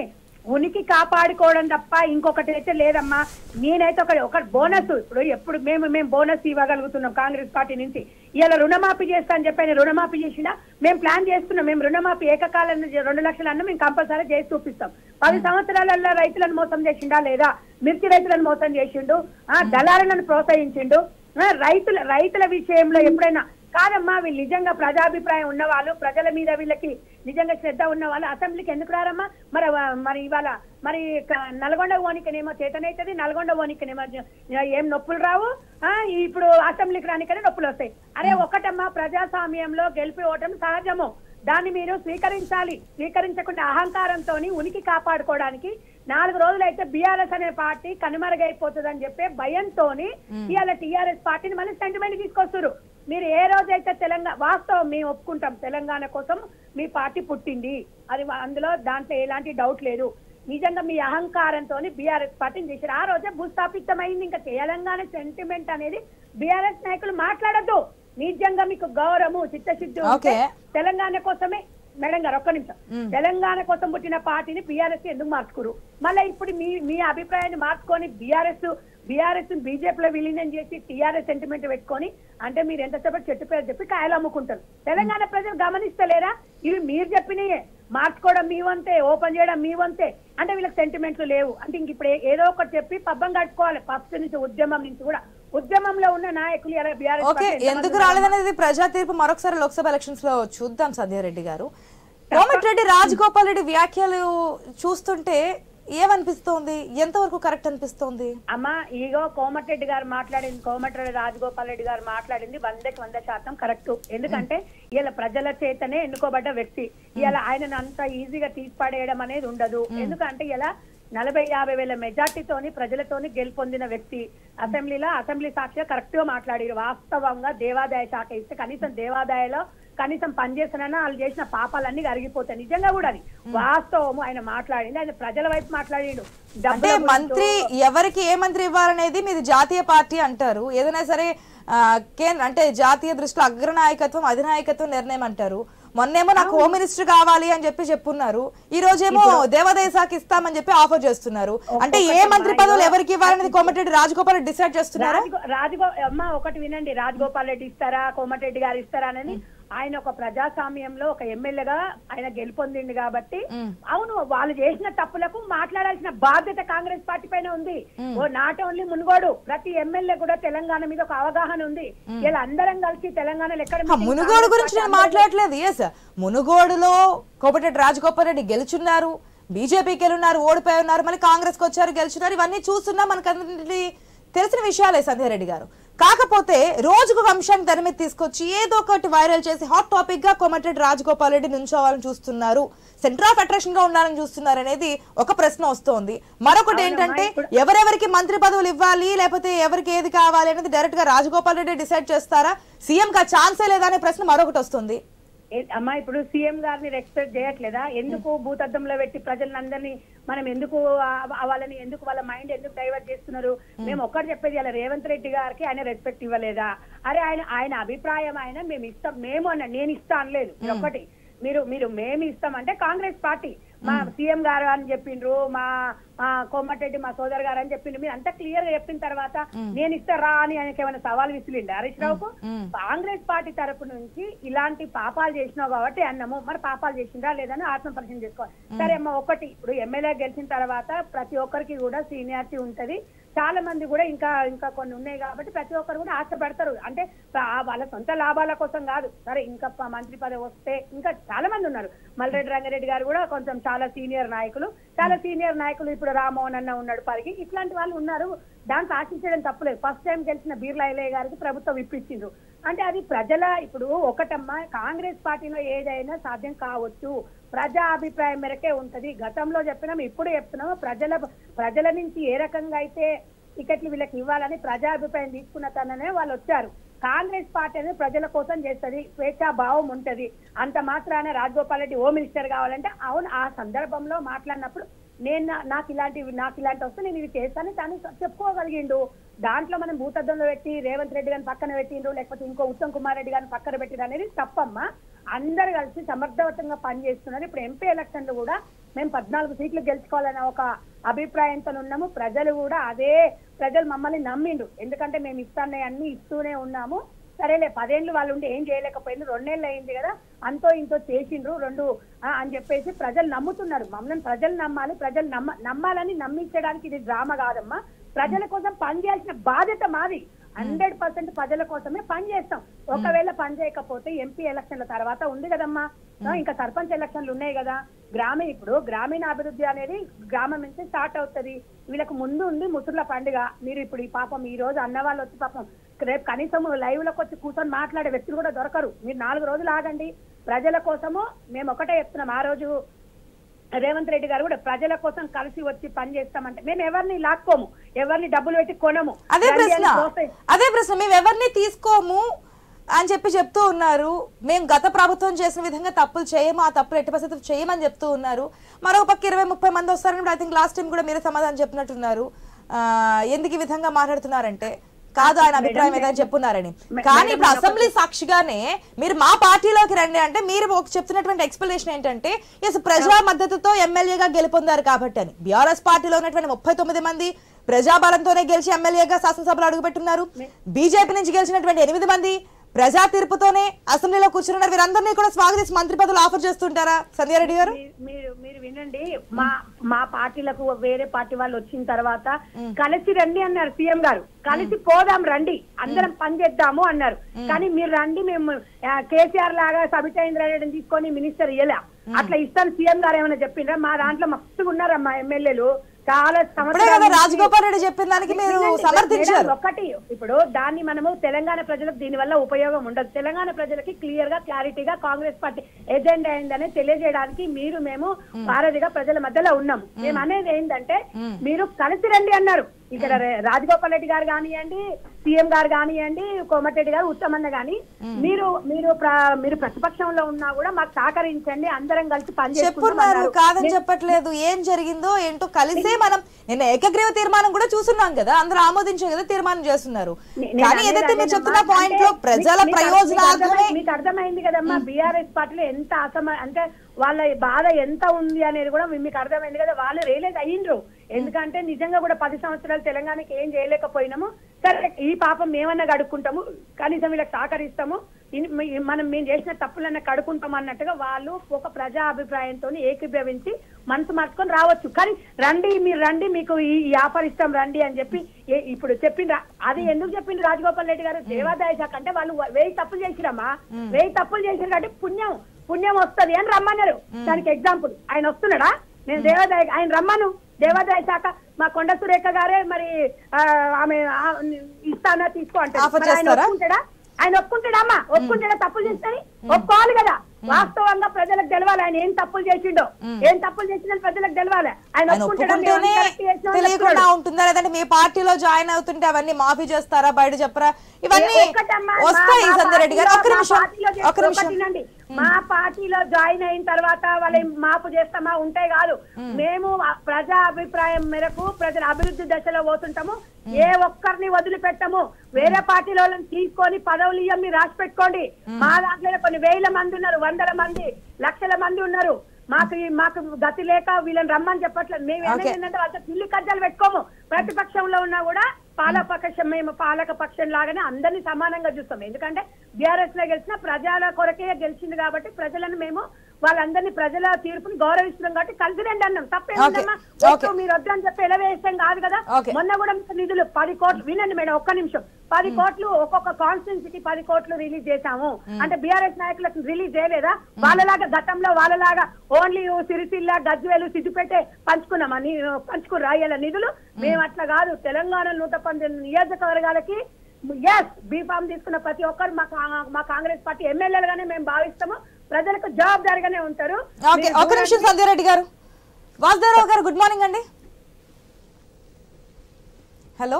ఉనికి కాపాడుకోవడం తప్ప ఇంకొకటి అయితే లేదమ్మా. నేనైతే ఒక బోనస్ ఎప్పుడు మేము బోనస్ ఇవ్వగలుగుతున్నాం కాంగ్రెస్ పార్టీ నుంచి. ఇలా రుణమాఫీ చేస్తా అని చెప్పి రుణమాఫీ చేసినా మేము ప్లాన్ చేస్తున్నాం. మేము రుణమాఫీ ఏకకాలం 2 లక్షలు అన్న మేము కంపల్సరీ చేసి చూపిస్తాం. 10 సంవత్సరాలలో రైతులను మోసం చేసిండా లేదా? మిర్చి రైతులను మోసం చేసిండు, దళారులను ప్రోత్సహించిండు. రైతుల విషయంలో ఎప్పుడైనా కాదమ్మా, వీళ్ళు నిజంగా ప్రజాభిప్రాయం ఉన్నవాళ్ళు, ప్రజల మీద వీళ్ళకి నిజంగా శ్రద్ధ ఉన్న వాళ్ళు అసెంబ్లీకి ఎందుకు రారమ్మా? మరి ఇవాళ మరి నల్గొండ ఓనికనేమో చేతనైతుంది, నల్గొండ ఓనికనేమో ఏం నొప్పులు రావు. ఇప్పుడు అసెంబ్లీకి రానికనే నొప్పులు వస్తాయి. అరే ఒకటమ్మా, ప్రజాస్వామ్యంలో గెలిపి ఓటమి సహజము, దాన్ని మీరు స్వీకరించాలి. స్వీకరించకుండా అహంకారంతో ఉనికి కాపాడుకోవడానికి 4 రోజులైతే బీఆర్ఎస్ అనే పార్టీ కనుమరుగైపోతుందని చెప్పే భయంతో ఇవాళ టీఆర్ఎస్ పార్టీని మళ్ళీ సెంటిమెంట్ తీసుకొస్తారు. మీరు ఏ రోజైతే వాస్తవం మేము ఒప్పుకుంటాం, తెలంగాణ కోసం మీ పార్టీ పుట్టింది, అది అందులో దాంట్లో ఎలాంటి డౌట్ లేదు. నిజంగా మీ అహంకారంతో బీఆర్ఎస్ పార్టీని చేశారు. ఆ రోజే భూస్థాపితమైంది. ఇంకా తెలంగాణ సెంటిమెంట్ అనేది బీఆర్ఎస్ నాయకులు మాట్లాడద్దు. నిజంగా మీకు గౌరవము చిత్తశుద్ధి ఉంటే తెలంగాణ కోసమే మేడం గారు ఒక్క నిమిషం, తెలంగాణ కోసం పుట్టిన పార్టీని బీఆర్ఎస్ ఎందుకు మార్చుకోరు? మళ్ళీ ఇప్పుడు మీ అభిప్రాయాన్ని మార్చుకొని బీఆర్ఎస్ బీజేపీలో విలీనం చేసి టీఆర్ఎస్ సెంటిమెంట్ పెట్టుకొని అంటే మీరు ఎంతసేపు చెట్టు పేరు చెప్పి కాయలు అమ్ముకుంటారు. తెలంగాణ ప్రజలు గమనిస్తలేరా? ఇవి మీరు చెప్పినయే, మార్చుకోవడం మీ వంతే, ఓపెన్ చేయడం మీ వంతే. అంటే వీళ్ళకి సెంటిమెంట్లు లేవు అంటే ఇంక ఇప్పుడు ఏదో ఒకటి చెప్పి పబ్బం కట్టుకోవాలి. ఫస్ట్ నుంచి ఉద్యమం నుంచి కూడా ఉద్యమంలో ఉన్న నాయకులు ఎలా బీఆర్ఎస్ ఎందుకు రాలేదనేది ప్రజా తీర్పు మరొకసారి లోక్సభ ఎలక్షన్స్ లో చూద్దాం. సంధ్యారెడ్డి గారు, కోమటిరెడ్డి రాజగోపాల్ రెడ్డి వ్యాఖ్యలు చూస్తుంటే ఏమనిపిస్తోంది? ఎంతవరకు కరెక్ట్ అనిపిస్తోంది? అమ్మా ఈగో కోమటిరెడ్డి రాజగోపాల్ రెడ్డి గారు మాట్లాడింది 100% కరెక్ట్. ఎందుకంటే ఇలా ప్రజల చేతనే ఎన్నుకోబడ్డ వ్యక్తి, ఇలా ఆయనను అంత ఈజీగా తీసిపడేయడం అనేది ఉండదు. ఎందుకంటే ఇలా 40,000 మెజార్టీతోని ప్రజలతోని గెలుపొందిన వ్యక్తి. అసెంబ్లీ సాక్షిగా కరెక్ట్ గా మాట్లాడారు. వాస్తవంగా దేవాదాయ శాఖ ఇస్తే కనీసం దేవాదాయలో కనీసం పనిచేసినా వాళ్ళు చేసిన పాపాలన్నీ అరిగిపోతాయి. నిజంగా కూడా అది వాస్తవము. ఆయన మాట్లాడింది, ఆయన ప్రజల వైపు మాట్లాడిండు. అంటే మంత్రి ఎవరికి ఏ మంత్రి ఇవ్వాలనేది మీది జాతీయ పార్టీ అంటారు. ఏదైనా సరే అంటే జాతీయ దృష్టిలో అగ్రనాయకత్వం అధినాయకత్వం నిర్ణయం అంటారు. మొన్నేమో నాకు హోమ్ మినిస్టర్ కావాలి అని చెప్పున్నారు. ఈ రోజేమో దేవాదాయ శాఖ ఇస్తామని చెప్పి ఆఫర్ చేస్తున్నారు. అంటే ఏ మంత్రి పదవులు ఎవరికి ఇవ్వాలనేది కోమటిరెడ్డి రాజగోపాల్ రెడ్డి డిసైడ్ చేస్తున్నారు. ఒకటి వినండి, రాజగోపాల్ రెడ్డి ఇస్తారా కోమటిరెడ్డి గారు ఇస్తారా అని ఆయన ఒక ప్రజాస్వామ్యంలో ఒక ఎమ్మెల్యేగా ఆయన గెలుపొందిండు కాబట్టి అవును వాళ్ళు చేసిన తప్పులకు మాట్లాడాల్సిన బాధ్యత కాంగ్రెస్ పార్టీ పైన ఉంది. ఓ నాట్ ఓన్లీ మునుగోడు, ప్రతి ఎమ్మెల్యే కూడా తెలంగాణ మీద ఒక అవగాహన ఉంది. ఇలా అందరం కలిసి తెలంగాణలో ఎక్కడ మునుగోడు గురించి నేను మాట్లాడలేదు. ఎస్, మునుగోడులో కోమటిరెడ్డి రాజగోపాల్ రెడ్డి గెలుచున్నారు, బీజేపీకి వెళ్ళున్నారు, ఓడిపోయి ఉన్నారు, మళ్ళీ కాంగ్రెస్ కి వచ్చారు, గెలుచున్నారు. ఇవన్నీ చూస్తున్నా మనకు అన్నింటినీ తెలిసిన విషయాలే సంధ్యారెడ్డి గారు. కాకపోతే రోజుకు అంశాన్ని తెర మీద తీసుకొచ్చి ఏదో ఒకటి వైరల్ చేసి హాట్ టాపిక్ గా కోమటిరెడ్డి రాజగోపాల్ రెడ్డి నుంచోవాలని చూస్తున్నారు, సెంటర్ ఆఫ్ అట్రాక్షన్ గా ఉండాలని చూస్తున్నారు అనేది ఒక ప్రశ్న వస్తోంది. మరొకటి ఏంటంటే ఎవరెవరికి మంత్రి పదవులు ఇవ్వాలి లేకపోతే ఎవరికి ఏది కావాలి అనేది డైరెక్ట్ గా రాజగోపాల్ రెడ్డి డిసైడ్ చేస్తారా, సీఎం కా ఛాన్సే లేదా అనే ప్రశ్న మరొకటి వస్తుంది. అమ్మా ఇప్పుడు సీఎం గారిని రెస్పెక్ట్ చేయట్లేదా? ఎందుకు భూతద్దంలో పెట్టి ప్రజలందరినీ మనం ఎందుకు వాళ్ళని ఎందుకు వాళ్ళ మైండ్ ఎందుకు డైవర్ట్ చేస్తున్నారు? మేము ఒక్కటి చెప్పేది, అలా రేవంత్ రెడ్డి గారికి ఆయన రెస్పెక్ట్ ఇవ్వలేదా? అరే ఆయన అభిప్రాయం ఆయన మేము ఇస్తాం, మేము అన్న నేను ఇస్తా అనలేదు. ఒకటి మీరు మేము ఇస్తామంటే కాంగ్రెస్ పార్టీ మా సీఎం గారు అని చెప్పిండ్రు, మా కోమటిరెడ్డి మా సోదరు గారు అని చెప్పిండ్రు. మీరు అంతా క్లియర్ గా చెప్పిన తర్వాత నేను ఇస్తారా అని ఆయనకి ఏమైనా సవాల్ విసిలిండి హరీష్ రావుకు? కాంగ్రెస్ పార్టీ తరపు నుంచి ఇలాంటి పాపాలు చేసినావు కాబట్టి అన్నాము, మరి పాపాలు చేసిందా లేదని ఆత్మ పరిశీలన చేసుకోవాలి. సరే అమ్మ, ఒకటి ఇప్పుడు ఎమ్మెల్యే గెలిచిన తర్వాత ప్రతి ఒక్కరికి కూడా సీనియారిటీ ఉంటది, చాలా మంది కూడా ఇంకా కొన్ని ఉన్నాయి కాబట్టి ప్రతి ఒక్కరు కూడా ఆశపడతారు. అంటే వాళ్ళ సొంత లాభాల కోసం కాదు. సరే ఇంకా మంత్రి పదవి వస్తే ఇంకా చాలా మంది ఉన్నారు. మల్రెడ్డి రంగారెడ్డి గారు కూడా కొంచెం చాలా సీనియర్ నాయకులు ఇప్పుడు రామ్మోహన్ అన్న ఉన్నాడు పరిగి, ఇట్లాంటి వాళ్ళు ఉన్నారు. దానికి ఆశించడం తప్పులేదు. ఫస్ట్ టైం గెలిచిన బీర్లా ఐలయ్య గారికి ప్రభుత్వం ఇప్పించిండ్రు అంటే అది ప్రజల ఇప్పుడు ఒకటమ్మా, కాంగ్రెస్ పార్టీలో ఏదైనా సాధ్యం కావచ్చు, ప్రజా అభిప్రాయం మేరకే ఉంటది. గతంలో చెప్పినాము, ఇప్పుడు చెప్తున్నాము, ప్రజల నుంచి ఏ రకంగా అయితే టికెట్లు వీళ్ళకి ఇవ్వాలని ప్రజా అభిప్రాయం తీసుకున్న తననే వాళ్ళు వచ్చారు. కాంగ్రెస్ పార్టీ అనేది ప్రజల కోసం చేస్తుంది, స్వేచ్ఛా భావం ఉంటది. అంత మాత్రాన రాజగోపాల్ రెడ్డి హోమ్ మినిస్టర్ కావాలంటే అవును ఆ సందర్భంలో మాట్లాడినప్పుడు నాకు ఇలాంటి వస్తే నేను ఇది చేస్తానని తను చెప్పుకోగలిగిండు. దాంట్లో మనం భూతద్దంలో పెట్టి రేవంత్ రెడ్డి గారిని పక్కన పెట్టిండ్రు, లేకపోతే ఇంకో ఉత్తమ్ కుమార్ రెడ్డి గారిని పక్కన పెట్టిండ్రు అనేది తప్పమ్మా. అందరు కలిసి సమర్థవంతంగా పనిచేస్తున్నారు. ఇప్పుడు ఎంపీ ఎలక్షన్లు కూడా మేము 14 సీట్లు గెలుచుకోవాలనే ఒక అభిప్రాయంతో ఉన్నాము. ప్రజలు మమ్మల్ని నమ్మిండు, ఎందుకంటే మేము ఇస్తానే అన్ని ఇస్తూనే ఉన్నాము. సరేలే 10 ఏళ్ళు వాళ్ళు ఉండి ఏం చేయలేకపోయింది, 2 ఏళ్ళు అయింది కదా, అంతో ఇంతో చేసిండ్రు అని చెప్పేసి ప్రజలు నమ్ముతున్నారు. మమ్మల్ని ప్రజలు నమ్మాలి, ప్రజలు నమ్మాలని నమ్మించడానికి ఇది డ్రామా కాదమ్మా. ప్రజల కోసం పనిచేయాల్సిన బాధ్యత మాది. 100% ప్రజల కోసమే పని చేస్తాం. ఒకవేళ పని చేయకపోతే ఎంపీ ఎలక్షన్ల తర్వాత ఉంది కదమ్మా, ఇంకా సర్పంచ్ ఎలక్షన్లు ఉన్నాయి కదా. ఇప్పుడు గ్రామీణ అభివృద్ధి అనేది గ్రామం నుంచి స్టార్ట్ అవుతుంది. వీళ్ళకు ముందు ఉంది ముసుర్ల పండుగ. మీరు ఇప్పుడు ఈ పాపం ఈ రోజు అన్న వాళ్ళు వచ్చి పాపం రేపు కనీసం లైవ్ లకు వచ్చి కూర్చొని మాట్లాడే వ్యక్తులు కూడా దొరకరు. మీరు 4 రోజులు ఆగండి. ప్రజల కోసము మేము ఒకటే చెప్తున్నాం. ఆ రోజు రేవంత్ రెడ్డి గారు కూడా ప్రజల కోసం కలిసి వచ్చి పని చేస్తామంటే మేము ఎవరిని లాక్కోము, ఎవరిని డబ్బులు పెట్టి కొనము. అదే ప్రశ్న మేము ఎవరిని తీసుకోము అని చెప్తూ ఉన్నారు. మేము గత ప్రభుత్వం చేసిన విధంగా తప్పులు చేయము, ఆ తప్పులు ఎట్టి పరిస్థితులు చేయమని చెప్తూ ఉన్నారు. మరో పక్క 20-30 మంది వస్తారని ఐ థింక్ లాస్ట్ టైం కూడా మీరే సమాధానం చెప్పినట్టున్నారు. ఎందుకు ఈ విధంగా మాట్లాడుతున్నారంటే కాదు ఆయన అభిప్రాయం ఏదైనా చెప్పున్నారని. కానీ ఇప్పుడు అసెంబ్లీ సాక్షిగానే మీరు మా పార్టీలోకి రండి అంటే మీరు చెప్తున్నటువంటి ఎక్స్ప్లెనేషన్ ఏంటంటే ప్రజా మద్దతుతో ఎమ్మెల్యేగా గెలుపొందారు కాబట్టి అని. బీఆర్ఎస్ పార్టీలో ఉన్నటువంటి 39 మంది ప్రజాబలంతోనే గెలిచి ఎమ్మెల్యేగా శాసనసభలో అడుగుపెట్టున్నారు. బీజేపీ నుంచి గెలిచినటువంటి 8 మంది ప్రజా తీర్పుతోనే అసెంబ్లీలో కూర్చున్నారు. వీరందరినీ కూడా స్వాగతించి మంత్రి పదవులు ఆఫర్ చేస్తుంటారా సంధ్యారెడ్డి గారు? మీరు వినండి, మా పార్టీలకు వేరే పార్టీ వాళ్ళు వచ్చిన తర్వాత కలిసి రండి అన్నారు సీఎం గారు. కలిసి పోదాం రండి, అందరం పని చేద్దాము అన్నారు. కానీ మీరు రండి, మేము కేసీఆర్ లాగా సబితా ఇంద్రారెడ్డిని తీసుకొని మినిస్టర్ ఇయ్యలే, అట్లా ఇస్తాను సీఎం గారు ఏమైనా చెప్పిండ్రా? మా దాంట్లో మస్తుగా ఉన్నారమ్మా ఎమ్మెల్యేలు, చాలా ఇప్పుడే కదా రాజగోపాల్ రెడ్డి చెప్పిన దానికి మీరు సమర్థించారు. ఒకటి ఇప్పుడు దాన్ని మనము తెలంగాణ ప్రజలకు దీని వల్ల ఉపయోగం ఉండదు. తెలంగాణ ప్రజలకి క్లియర్ గా క్లారిటీగా కాంగ్రెస్ పార్టీ ఎజెండా ఏందనే తెలియజేయడానికి మేము వారధిగా ప్రజల మధ్యలో ఉన్నాం. మేము అనేది ఏంటంటే మీరు కలిసి రండి అన్నారు. ఇక్కడ రాజగోపాల్ రెడ్డి గారు కానివ్వండి, సీఎం గారు కానివ్వండి, కోమటిరెడ్డి గారు, ఉత్తమన్న గాని మీరు ప్రతిపక్షంలో ఉన్నా కూడా మాకు సహకరించండి, అందరం కలిసి చెప్పున్నారు కాదని చెప్పట్లేదు. ఏం జరిగిందో ఏంటో కలిసే మనం నిన్న ఏకగ్రీవ తీర్మానం కూడా చూస్తున్నాం కదా, అందరూ ఆమోదించే కదా తీర్మానం చేస్తున్నారు. కానీ ఏదైతే మీరు చెప్తున్న పాయింట్ లో ప్రజల ప్రయోజనాలతోనే మీకు అర్థమైంది కదమ్మా. బీఆర్ఎస్ పార్టీలో ఎంత అంటే వాళ్ళ బాధ ఎంత ఉంది అనేది కూడా మీకు అర్థమైంది కదా. వాళ్ళు రియలైజ్ అయ్యిండ్రు. ఎందుకంటే నిజంగా కూడా 10 సంవత్సరాలు తెలంగాణకి ఏం చేయలేకపోయినాము. సరే ఈ పాపం మేమన్నా కడుక్కుంటాము, కనీసం వీళ్ళకి సహకరిస్తాము, మేము చేసిన తప్పులన్నా కడుక్కుంటాం అన్నట్టుగా వాళ్ళు ఒక ప్రజా అభిప్రాయంతో ఏకీభవించి మనసు మార్చుకొని రావచ్చు. కానీ మీరు రండి మీకు ఈ ఆఫర్ ఇస్తాం రండి అని చెప్పి ఇప్పుడు చెప్పిండ్రా. అది ఎందుకు చెప్పిండ్రు రాజగోపాల్ రెడ్డి గారు? దేవాదాయ శాఖ అంటే వాళ్ళు 1000 తప్పులు చేసిరమ్మా. 1000 తప్పులు చేసిరు కాబట్టి పుణ్యం వస్తుంది అని రమ్మన్నారు. దానికి ఎగ్జాంపుల్ ఆయన వస్తున్నాడా? నేను ఆయన రమ్మను దేవాదాయ శాఖ మా కొండ సురేఖ గారే మరి ఆమె ఇస్తానా తీసుకో అంటే ఆయన ఒప్పుకుంటాడా? అమ్మా ఒప్పుకుంటాడా? తప్పులు చేస్తాని ఒప్పుకోవాలి కదా. వాస్తవంగా ప్రజలకు తెలవాలి ఆయన ఏం తప్పులు చేసిండో, ఏం తప్పులు చేసిందని ప్రజలకు తెలవాలి. ఆయన తెలియకుండా ఉంటుందా? లేదంటే మీ పార్టీలో జాయిన్ అవుతుంటే అవన్నీ మాఫీ చేస్తారా, బయట చెప్పరా? ఇవన్నీ వస్తాయి. సంజయ్ గారు ఒక నిమిషం. మా పార్టీలో జాయిన్ అయిన తర్వాత వాళ్ళ మాపు చేస్తామా ఉంటే కాదు. మేము ప్రజా అభిప్రాయం మేరకు ప్రజల అభివృద్ధి దశలో పోతుంటాము. ఏ ఒక్కరిని వదిలిపెట్టము. వేరే పార్టీలో తీసుకొని పదవులు ఇయ్యం, మీరు రాసి పెట్టుకోండి. మా దాంట్లో కొన్ని 1000 మంది ఉన్నారు, 100 మంది, లక్షల మంది ఉన్నారు. మాకు గతి లేక వీళ్ళని రమ్మని చెప్పట్లేదు. మేము ఏంటంటే వాళ్ళతో పిల్లి కజ్జాలు పెట్టుకోము. ప్రతిపక్షంలో ఉన్నా కూడా మేము పాలక పక్షం లాగానే అందరినీ సమానంగా చూస్తాం. ఎందుకంటే బీఆర్ఎస్ లో గెలిచిన ప్రజల కొరకే గెలిచింది కాబట్టి ప్రజలను మేము వాళ్ళందరినీ ప్రజల తీర్పుని గౌరవిస్తున్నాం కాబట్టి కలిసి రండి అన్నాం. తప్పేమన్నా మీరు వద్దని చెప్పి ఎలవేస్తాం కాదు కదా. మొన్న కూడా మీకు నిధులు 10 కోట్లు వినండి మేడం ఒక్క నిమిషం. 10 కోట్లు ఒక్కొక్క కాన్స్టిట్యున్సీకి 10 కోట్లు రిలీజ్ చేశాము అంటే బీఆర్ఎస్ నాయకులకు రిలీజ్ చేయలేదా? వాళ్ళలాగా గతంలో వాళ్ళలాగా ఓన్లీ సిరిసిల్ల, గజ్వేలు, సిద్దిపేట పంచుకున్నా ఇలా నిధులు. మేము అట్లా కాదు. తెలంగాణ 119 నియోజకవర్గాలకి బీఫామ్ తీసుకున్న ప్రతి ఒక్కరు మా కాంగ్రెస్ పార్టీ ఎమ్మెల్యేలుగానే మేము భావిస్తాము. ప్రజలకు జవాబుదారిగానే ఉంటారు. ఒక నిమిషం సంధ్య రెడ్డి గారు. వాసుదేవరావు గారు గుడ్ మార్నింగ్ అండి. హలో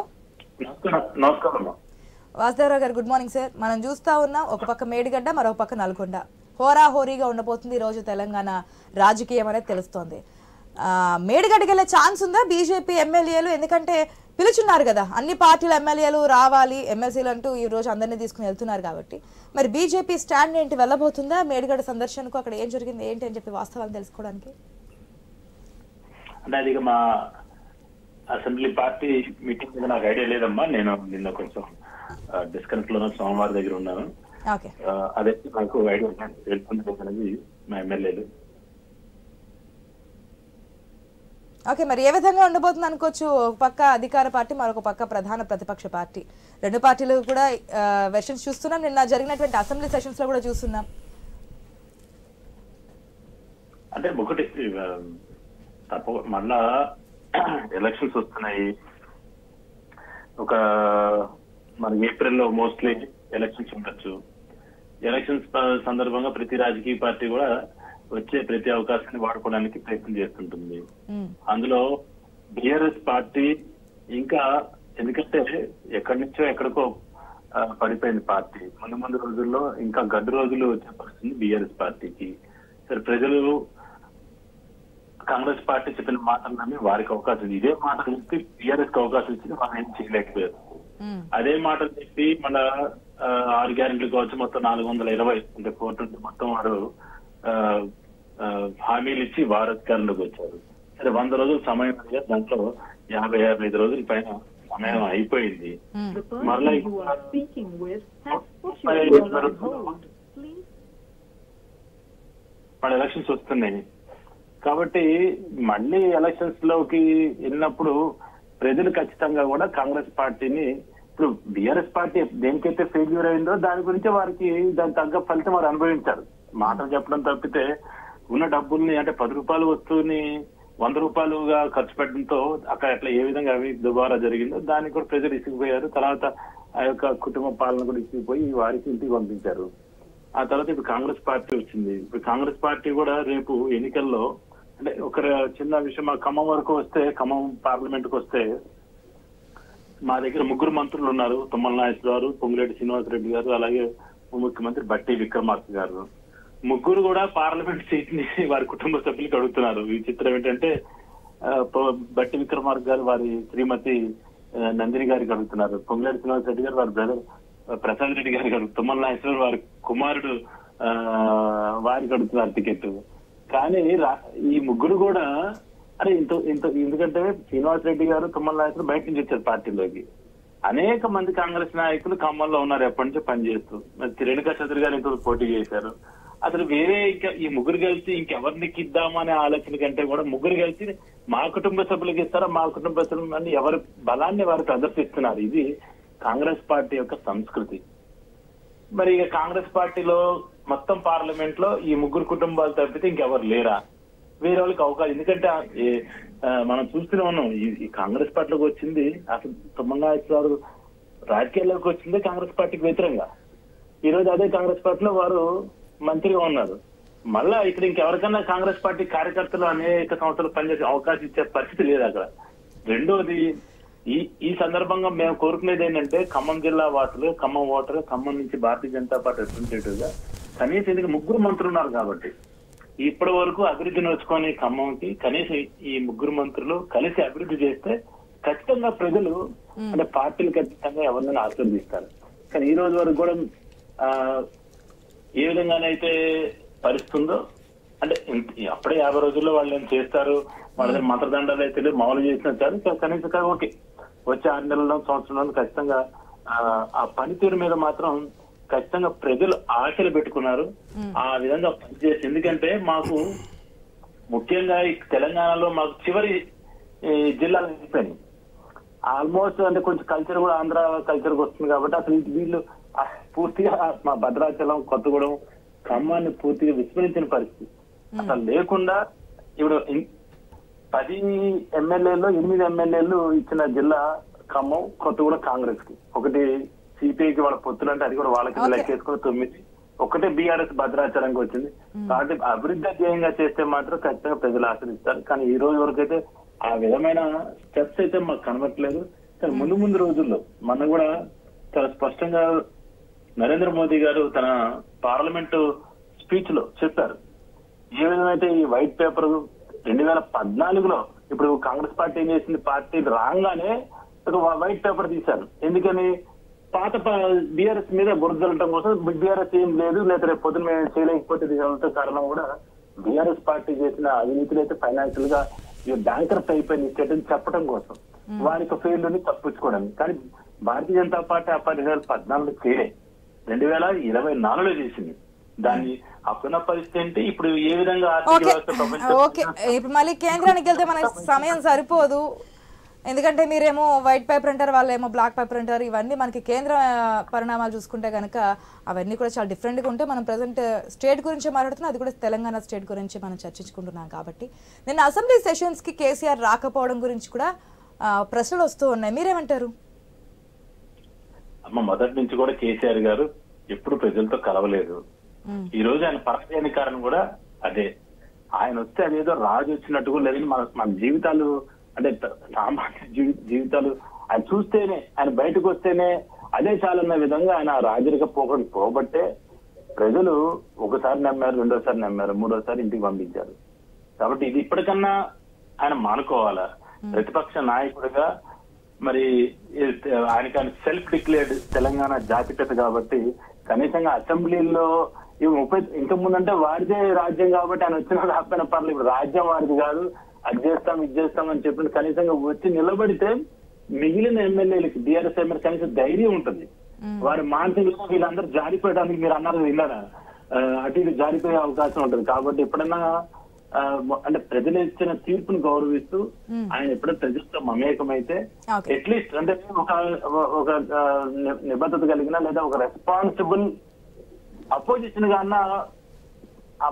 వాసుదేవరావు గారు గుడ్ మార్నింగ్ సార్. మనం చూస్తా ఉన్నాం ఒక పక్క మేడిగడ్డ, మరో పక్క నల్గొండ. హోరాహోరీగా ఉండబోతుంది ఈ రోజు తెలంగాణ రాజకీయం అనేది తెలుస్తోంది. మేడిగడ్డకి వెళ్ళే ఛాన్స్ ఉందా బీజేపీ ఎమ్మెల్యేలు? ఎందుకంటే పిలుచున్నారు కదా అన్ని పార్టీల ఎమ్మెల్యేలు రావాలి, ఎమ్మెల్సీలు అంటూ ఈ రోజు అందరినీ తీసుకుని వెళ్తున్నారు కాబట్టి మరి బీజేపీ స్టాండ్ ఏంటి? వెళ్ళబోతుందా మేడిగడ్డ సందర్శనకు? అక్కడ ఏం జరిగింది ఏంటి అని చెప్పి వాస్తవాలు తెలుసుకోవడానికి. అంటే అది మా అసెంబ్లీ పార్టీ మీటింగ్ మీద నాకు ఐడియా లేదమ్మా. నేను నిన్న కొంచెం డిస్కనెక్ట్ లో సోమవారం దగ్గర ఉన్నాను. అదే నాకు ఐడియా తెలుసుకుంటుంది మా ఎమ్మెల్యేలు. ఓకే, మరి ఏ విధంగా ఉండబోతుంది అనుకోవచ్చు? ఒక పక్క అధికార పార్టీ, మరొక పక్క ప్రధాన ప్రతిపక్ష పార్టీ, రెండు పార్టీలు కూడా వెర్షన్స్ చూస్తున్నాం. నిన్న జరిగినటువంటి అసెంబ్లీ సెషన్స్ లో కూడా చూస్తున్నాం. అంటే ఒకటి మళ్ళా ఎలక్షన్స్ వస్తున్నాయి. ఒక మన ఏప్రిల్లో మోస్ట్లీ ఎలక్షన్స్ ఉండొచ్చు. ఎలక్షన్స్ సందర్భంగా ప్రతి రాజకీయ పార్టీ కూడా వచ్చే ప్రతి అవకాశాన్ని వాడుకోవడానికి ప్రయత్నం చేస్తుంటుంది. అందులో బీఆర్ఎస్ పార్టీ ఇంకా ఎందుకంటే ఎక్కడి నుంచో ఎక్కడికో పడిపోయింది పార్టీ. ముందు రోజుల్లో ఇంకా గడ్డు రోజులు వచ్చే పరిస్థితి బీఆర్ఎస్ పార్టీకి. సరే ప్రజలు కాంగ్రెస్ పార్టీ చెప్పిన మాటలు నమ్మి వారికి అవకాశం, ఇదే మాటలు చెప్పి బీఆర్ఎస్ కి అవకాశం ఇచ్చింది, మనం ఏం చేయలేకపోయారు. అదే మాటలు చెప్పి మన 6 గ్యారెంటీలు కావచ్చు, మొత్తం 420 అంటే 420 మొత్తం వారు హామీలు ఇచ్చి వారు అధికారంలోకి వచ్చారు. సరే 100 రోజులు సమయం అడిగారు, దాంట్లో 50-55 రోజుల పైన సమయం అయిపోయింది. మరలా మన ఎలక్షన్స్ వస్తున్నాయి కాబట్టి మళ్ళీ ఎలక్షన్స్ లోకి వెళ్ళినప్పుడు ప్రజలు ఖచ్చితంగా కూడా కాంగ్రెస్ పార్టీని, ఇప్పుడు బీఆర్ఎస్ పార్టీ దేనికైతే ఫెయిల్యూర్ అయిందో దాని గురించి వారికి దాని తగ్గ ఫలితం వారు అనుభవించారు. మాటలు చెప్పడం తప్పితే ఉన్న డబ్బుల్ని అంటే 10 రూపాయల వస్తువుని 100 రూపాయలుగా ఖర్చు పెట్టడంతో అక్కడ ఎట్లా ఏ విధంగా అవి దుబారా జరిగిందో దానికి కూడా ప్రజలు ఇసిగిపోయారు. తర్వాత ఆ యొక్క కుటుంబ పాలన కూడా ఇసిగిపోయి వారికి ఇంటికి పంపించారు. ఆ తర్వాత ఇప్పుడు కాంగ్రెస్ పార్టీ వచ్చింది. ఇప్పుడు కాంగ్రెస్ పార్టీ కూడా రేపు ఎన్నికల్లో అంటే ఒక చిన్న విషయం, మా ఖమ్మం వరకు వస్తే, ఖమ్మం పార్లమెంట్ కు వస్తే మా దగ్గర 3 మంత్రులు ఉన్నారు. తుమ్మల నాగేశ్వరరావు, పొంగులేటి శ్రీనివాసరెడ్డి గారు, అలాగే ఉప ముఖ్యమంత్రి బట్టి విక్రమార్క గారు. 3 కూడా పార్లమెంట్ సీట్ ని వారి కుటుంబ సభ్యులకు అడుగుతున్నారు. ఈ చిత్రం ఏంటంటే బట్టి విక్రమార్క గారు వారి శ్రీమతి నందిని గారికి అడుగుతున్నారు, పొంగులేటి శ్రీనివాసరెడ్డి గారు వారి బ్రదర్ ప్రసాద్ రెడ్డి గారికి అడుగుతున్నారు, తుమ్మల నాగేశ్వరరావు వారి కుమారుడు వారికి అడుగుతున్నారు టికెట్. కానీ ఈ 3 కూడా అరే ఎందుకంటే శ్రీనివాస్ రెడ్డి గారు, తుమ్మల నాయకులు బయట నుంచి వచ్చారు పార్టీలోకి. అనేక మంది కాంగ్రెస్ నాయకులు ఖమ్మంలో ఉన్నారు ఎప్పటి నుంచో పనిచేస్తూ. రేణుకా చౌదరి గారు ఇంకొక పోటీ చేశారు. అసలు వేరే ఇంకా ఈ 3 కలిసి ఇంకెవరికి ఇద్దామనే ఆలోచన కంటే కూడా 3 కలిసి మా కుటుంబ సభ్యులకు ఇస్తారా, మా కుటుంబ సభ్యులు ఎవరి బలాన్ని వారు ప్రదర్శిస్తున్నారు. ఇది కాంగ్రెస్ పార్టీ యొక్క సంస్కృతి. మరి ఇక కాంగ్రెస్ పార్టీలో మొత్తం పార్లమెంట్ లో ఈ 3 కుటుంబాలు తప్పితే ఇంకెవరు లేరా? వేరే వాళ్ళకి అవకాశం, ఎందుకంటే మనం చూస్తూనే ఉన్నాం ఈ కాంగ్రెస్ పార్టీలోకి వచ్చింది అసలు తుమ్మల నాగేశ్వరరావు రాజకీయాల్లోకి వచ్చింది కాంగ్రెస్ పార్టీకి వ్యతిరేకంగా. ఈ రోజు అదే కాంగ్రెస్ పార్టీలో వారు మంత్రిగా ఉన్నారు. మళ్ళా ఇక్కడ ఇంకెవరికన్నా కాంగ్రెస్ పార్టీ కార్యకర్తలు అనేక సంవత్సరాలు పనిచేసే అవకాశం ఇచ్చే పరిస్థితి లేదు అక్కడ. రెండోది ఈ సందర్భంగా మేము కోరుకునేది ఏంటంటే ఖమ్మం జిల్లా వాసులు, ఖమ్మం ఓటర్, ఖమ్మం నుంచి భారతీయ జనతా పార్టీ రిప్రజెంటేటివ్ గా కనీసం ఎందుకు 3 మంత్రులు ఉన్నారు కాబట్టి ఇప్పటి వరకు అభివృద్ధి నోచుకొని ఖమ్మంకి కనీసం ఈ 3 మంత్రులు కలిసి అభివృద్ధి చేస్తే ఖచ్చితంగా ప్రజలు అంటే పార్టీలు ఖచ్చితంగా ఎవరినైనా ఆశీర్వదిస్తారు. కానీ ఈ రోజు వరకు కూడా ఏ విధంగానైతే పరిస్థితుందో అంటే అప్పుడే 50 రోజుల్లో వాళ్ళు ఏం చేస్తారు, వాళ్ళ దగ్గర మంత్రదండాలు అయితే మామూలు చేసినా కనీసం ఓకే వచ్చే 6 నెలల్లో సంవత్సరంలో ఖచ్చితంగా ఆ పనితీరు మీద మాత్రం ఖచ్చితంగా ప్రజలు ఆశలు పెట్టుకున్నారు. ఆ విధంగా పనిచేసి, ఎందుకంటే మాకు ముఖ్యంగా ఈ తెలంగాణలో మాకు చివరి జిల్లాలు అయిపోయినాయి ఆల్మోస్ట్. అంటే కొంచెం కల్చర్ కూడా ఆంధ్ర కల్చర్కి వస్తుంది కాబట్టి అసలు వీళ్ళు పూర్తిగా మా భద్రాచలం, కొత్తగూడెం, ఖమ్మాన్ని పూర్తిగా విస్మరించిన పరిస్థితి అసలు లేకుండా ఇప్పుడు 10 ఎమ్మెల్యేలు 8 ఎమ్మెల్యేలు ఇచ్చిన జిల్లా ఖమ్మం, కొత్తగూడెం కాంగ్రెస్ కి, ఒకటి సిపిఐకి వాళ్ళ పొత్తులు అంటే అది కూడా వాళ్ళకి లెక్కేసుకుని 9, ఒకటే బీఆర్ఎస్ భద్రాచలంకి వచ్చింది. కాబట్టి అభివృద్ధి ధ్యేయంగా చేస్తే మాత్రం ఖచ్చితంగా ప్రజలు ఆశ్రయిస్తారు. కానీ ఈ రోజు వరకు అయితే ఆ విధమైన స్టెప్స్ అయితే మాకు కనబట్టలేదు. కానీ ముందు రోజుల్లో మనం కూడా చాలా స్పష్టంగా నరేంద్ర మోదీ గారు తన పార్లమెంటు స్పీచ్ లో చెప్పారు. ఏ విధమైతే ఈ వైట్ పేపర్ 2014లో ఇప్పుడు కాంగ్రెస్ పార్టీ ఏం చేసింది, పార్టీ రాగానే ఒక వైట్ పేపర్ తీశారు. ఎందుకని పాత బీఆర్ఎస్ మీద బురదలటం కోసం. బీఆర్ఎస్ ఏం లేదు, లేదా రేపు పొద్దున మేము చేయలేకపోతే కారణం కూడా బీఆర్ఎస్ పార్టీ చేసిన అవినీతిలో అయితే ఫైనాన్షియల్ గా బ్యాంకర్స్ అయిపోయింది స్టేట్ అని చెప్పడం కోసం, వారికి ఫెయిల్ ని తప్పించుకోవడానికి. కానీ భారతీయ జనతా పార్టీ ఆ 2014 చేయలే, 2024లో చేసింది. దాన్ని అప్పుడున్న పరిస్థితి ఏంటి, ఇప్పుడు ఏ విధంగా ఆర్థిక వ్యవస్థ ఓకే ఇప్పుడు మళ్ళీ కేంద్రానికి వెళ్తే మనకి సమయం సరిపోదు. ఎందుకంటే మీరేమో వైట్ పేపర్ అంటారు, వాళ్ళేమో బ్లాక్ పేపర్ అంటారు. ఇవన్నీ మనకి కేంద్ర పరిణామాలు చూసుకుంటే కనుక అవన్నీ కూడా చాలా డిఫరెంట్గా ఉంటాయి. మనం ప్రజెంట్ స్టేట్ గురించి మాట్లాడుతున్నాం, అది కూడా తెలంగాణ స్టేట్ గురించి మనం చర్చించుకుంటున్నాం. కాబట్టి నిన్న అసెంబ్లీ సెషన్స్కి కేసీఆర్ రాకపోవడం గురించి కూడా ప్రశ్నలు వస్తూ ఉన్నాయి, మీరేమంటారు? అమ్మ మొదటి నుంచి కూడా కేసీఆర్ గారు ఎప్పుడు ప్రజలతో కలవలేదు. ఈ రోజు ఆయన పరాజయానికి కారణం కూడా అదే. ఆయన వస్తే అదేదో రాజు వచ్చినట్టు కూడా లేదని మన జీవితాలు అంటే సామాన్య జీవితాలు ఆయన చూస్తేనే, ఆయన బయటకు వస్తేనే అదే చాలన్న విధంగా ఆయన రాజరిక పోబట్టే ప్రజలు ఒకసారి నమ్మారు, రెండోసారి నమ్మారు, మూడోసారి ఇంటికి పంపించారు. కాబట్టి ఇది ఇప్పటికన్నా ఆయన మానుకోవాలా. ప్రతిపక్ష నాయకుడిగా మరి ఆయనకి సెల్ఫ్ డిక్లేర్డ్ తెలంగాణ జాతిపిత కాబట్టి కనీసంగా అసెంబ్లీలో ఇవి 30 ఇంతకు ముందు అంటే వారిదే రాజ్యం కాబట్టి ఆయన వచ్చిన రాకపోయినా పర్లేదు, ఇప్పుడు రాజ్యం వారిది కాదు, అది చేస్తాం ఇది చేస్తాం అని చెప్పి కనీసంగా వచ్చి నిలబడితే మిగిలిన ఎమ్మెల్యేలకి బీఆర్ఎస్ ఎమ్మెల్యే కనీసం ధైర్యం ఉంటుంది. వారి మానసికంగా వీళ్ళందరూ జారిపోయడానికి మీరు అన్నారు విన్నారా, అటు ఇటు జారిపోయే అవకాశం ఉంటుంది. కాబట్టి ఎప్పుడన్నా అంటే ప్రజలు ఇచ్చిన తీర్పును గౌరవిస్తూ ఆయన ఎప్పుడైనా ప్రజలతో మమేకమైతే అట్లీస్ట్ అంటే ఒక నిబద్ధత కలిగిన లేదా ఒక రెస్పాన్సిబుల్ అపోజిషన్ గా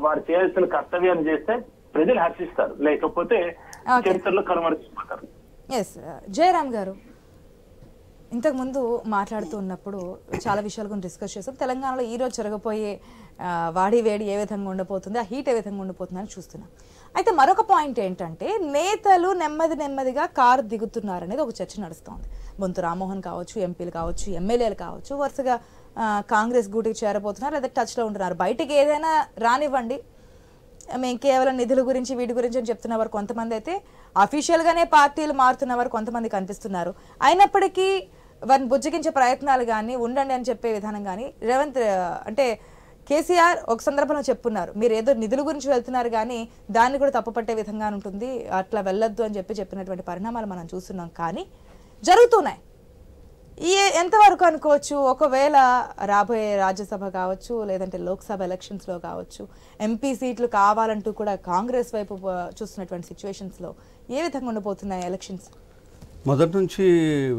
వారు చేయాల్సిన కర్తవ్యాన్ని చేస్తే ప్రజలు హర్షిస్తారు. లేకపోతే చరిత్రలో కనుమరుచుకుంటారు. ఎస్ జయరామ్ గారు, ఇంతకుముందు మాట్లాడుతూ ఉన్నప్పుడు చాలా విషయాల గురించి డిస్కస్ చేస్తాం. తెలంగాణలో ఈరోజు జరగబోయే వాడి వేడి ఏ విధంగా ఉండబోతుంది, ఆ హీట్ ఏ విధంగా ఉండబోతుందని చూస్తున్నాం. అయితే మరొక పాయింట్ ఏంటంటే నేతలు నెమ్మదిగా కారు దిగుతున్నారు అనేది ఒక చర్చ నడుస్తోంది. బొంతు రామ్మోహన్ కావచ్చు, ఎంపీలు కావచ్చు, ఎమ్మెల్యేలు కావచ్చు, వరుసగా కాంగ్రెస్ గూటికి చేరబోతున్నారు లేదా టచ్లో ఉంటున్నారు. బయటికి ఏదైనా రానివ్వండి, మేము కేవలం నిధుల గురించి వీటి గురించి అని చెప్తున్నవారు కొంతమంది అయితే, అఫీషియల్గానే పార్టీలు మారుతున్నవారు కొంతమంది కనిపిస్తున్నారు. అయినప్పటికీ వారిని బుజ్జగించే ప్రయత్నాలు కానీ ఉండండి అని చెప్పే విధానం కానీ రేవంత్ అంటే కేసీఆర్ ఒక సందర్భంలో చెప్పున్నారు, మీరు ఏదో నిధుల గురించి వెళ్తున్నారు కానీ దాన్ని కూడా తప్పుపట్టే విధంగా ఉంటుంది, అట్లా వెళ్ళొద్దు అని చెప్పినటువంటి పరిణామాలు మనం చూస్తున్నాం. కానీ జరుగుతున్నాయి. ఎంతవరకు అనుకోవచ్చు, ఒకవేళ రాబోయే రాజ్యసభ కావచ్చు లేదంటే లోక్సభ ఎలక్షన్స్లో కావచ్చు ఎంపీ సీట్లు కావాలంటూ కూడా కాంగ్రెస్ వైపు చూస్తున్నటువంటి సిచ్యువేషన్స్లో ఏ విధంగా ఉండబోతున్నాయి ఎలక్షన్స్? మొదటి నుంచి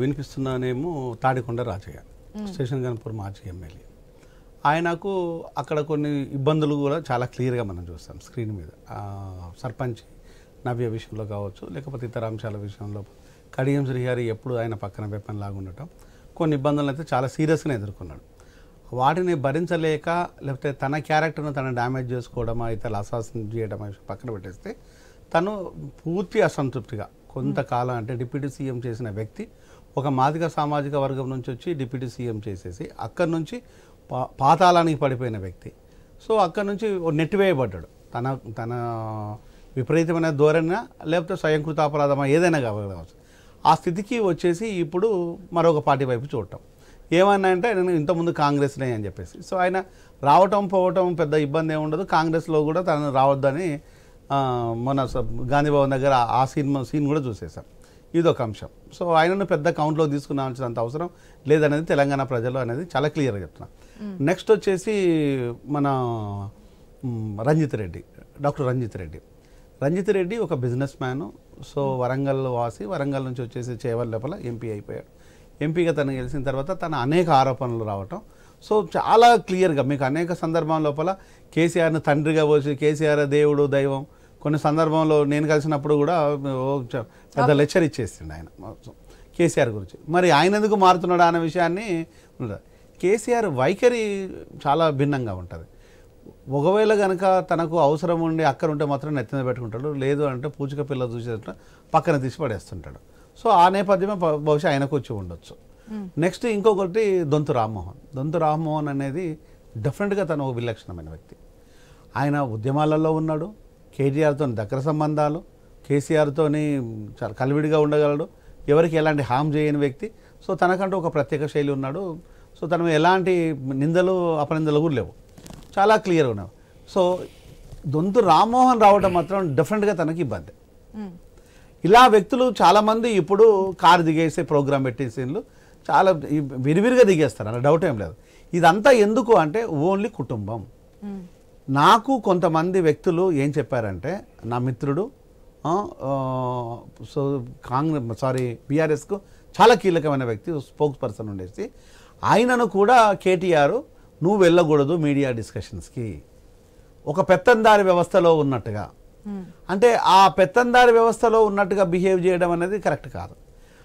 వినిపిస్తున్నానేమో తాడికొండ రాజయ్య, స్టేషన్ గన్పూర్ మాజీ ఎమ్మెల్యే. ఆయనకు అక్కడ కొన్ని ఇబ్బందులు కూడా చాలా క్లియర్గా మనం చూస్తాం స్క్రీన్ మీద. సర్పంచ్ నవ్య విషయంలో కావచ్చు, లేకపోతే ఇతర అంశాల విషయంలో కడియం శ్రీహరి ఎప్పుడు ఆయన పక్కన వెప్పన్లాగా ఉండటం, కొన్ని ఇబ్బందులను అయితే చాలా సీరియస్గా ఎదుర్కొన్నాడు. వాటిని భరించలేక లేకపోతే తన క్యారెక్టర్ను తను డ్యామేజ్ చేసుకోవడమా, ఇతరులు అసాసన చేయడమా పక్కన పెట్టేస్తే తను పూర్తి అసంతృప్తిగా కొంతకాలం, అంటే డిప్యూటీ సీఎం చేసిన వ్యక్తి ఒక మాదిగ సామాజిక వర్గం నుంచి వచ్చి డిప్యూటీ సీఎం చేసేసి అక్కడి నుంచి పాతాళానికి పడిపోయిన వ్యక్తి. సో అక్కడి నుంచి నెట్టివేయబడ్డాడు. తన విపరీతమైన ధోరణి లేకపోతే స్వయంకృతాపరాధమా ఏదైనా కావచ్చు, ఆ స్థితికి వచ్చేసి ఇప్పుడు మరొక పార్టీ వైపు చూడటం. ఏమన్నా అంటే నేను ఇంతకుముందు కాంగ్రెస్నే అని చెప్పేసి. సో ఆయన రావటం పోవటం పెద్ద ఇబ్బంది ఏమి ఉండదు. కాంగ్రెస్లో కూడా తను రావద్దని మన గాంధీ భవన్ దగ్గర ఆ సీన్ కూడా చూసేశాం. ఇదొక అంశం. సో ఆయనను పెద్ద కౌంట్లో తీసుకున్నాల్సినంత అవసరం లేదనేది తెలంగాణ ప్రజలు అనేది చాలా క్లియర్గా చెప్తున్నాం. నెక్స్ట్ వచ్చేసి మన రంజిత్ రెడ్డి, డాక్టర్ రంజిత్ రెడ్డి ఒక బిజినెస్ మ్యాను. సో వరంగల్ వాసి, వరంగల్ నుంచి వచ్చేసి చేవల్ లోపల ఎంపీ అయిపోయాడు. ఎంపీగా తను గెలిచిన తర్వాత తన అనేక ఆరోపణలు రావటం. సో చాలా క్లియర్గా మీకు అనేక సందర్భం లోపల కేసీఆర్ని తండ్రిగా పోసి కేసీఆర్ దేవుడు దైవం, కొన్ని సందర్భంలో నేను కలిసినప్పుడు కూడా పెద్ద లెక్చర్ ఇచ్చేసిండు ఆయన కేసీఆర్ గురించి. మరి ఆయన ఎందుకు మారుతున్నాడు అనే విషయాన్ని కేసీఆర్ వైఖరి చాలా భిన్నంగా ఉంటుంది. ఒకవేళ కనుక తనకు అవసరం ఉండి అక్కడ ఉంటే మాత్రం నెత్తిన పెట్టుకుంటాడు, లేదు అంటే పూచిక పిల్ల చూసేట పక్కన తీసి పడేస్తుంటాడు. సో ఆ నేపథ్యమే బహుశా ఆయనకు వచ్చి ఉండొచ్చు. నెక్స్ట్ ఇంకొకటి దొంతు రామ్మోహన్ అనేది డెఫినెట్గా తను ఒక విలక్షణమైన వ్యక్తి. ఆయన ఉద్యమాలలో ఉన్నాడు, కేటీఆర్తో దగ్గర సంబంధాలు, కేసీఆర్తో చాలా కలివిడిగా ఉండగలడు, ఎవరికి ఎలాంటి హామ్ చేయని వ్యక్తి. సో తనకంటూ ఒక ప్రత్యేక శైలి ఉన్నాడు. సో తను ఎలాంటి నిందలు అపనిందలు కూడా లేవు, చాలా క్లియర్గా ఉన్నావు. సో దొంతు రామ్మోహన్ రావడం మాత్రం డెఫినెట్గా తనకి ఇబ్బంది. ఇలా వ్యక్తులు చాలామంది ఇప్పుడు కారు దిగేసే ప్రోగ్రాం పెట్టేసేళ్ళు చాలా విరివిరిగా దిగేస్తారు, అన్న డౌట్ ఏం లేదు. ఇదంతా ఎందుకు అంటే ఓన్లీ కుటుంబం. నాకు కొంతమంది వ్యక్తులు ఏం చెప్పారంటే, నా మిత్రుడు సో బీఆర్ఎస్కు చాలా కీలకమైన వ్యక్తి, స్పోక్స్ పర్సన్ ఉండేసి, ఆయనను కూడా కేటీఆర్ నువ్వు వెళ్ళకూడదు మీడియా డిస్కషన్స్కి, ఒక పెత్తందారి వ్యవస్థలో ఉన్నట్టుగా, అంటే ఆ పెత్తందారి వ్యవస్థలో ఉన్నట్టుగా బిహేవ్ చేయడం అనేది కరెక్ట్ కాదు.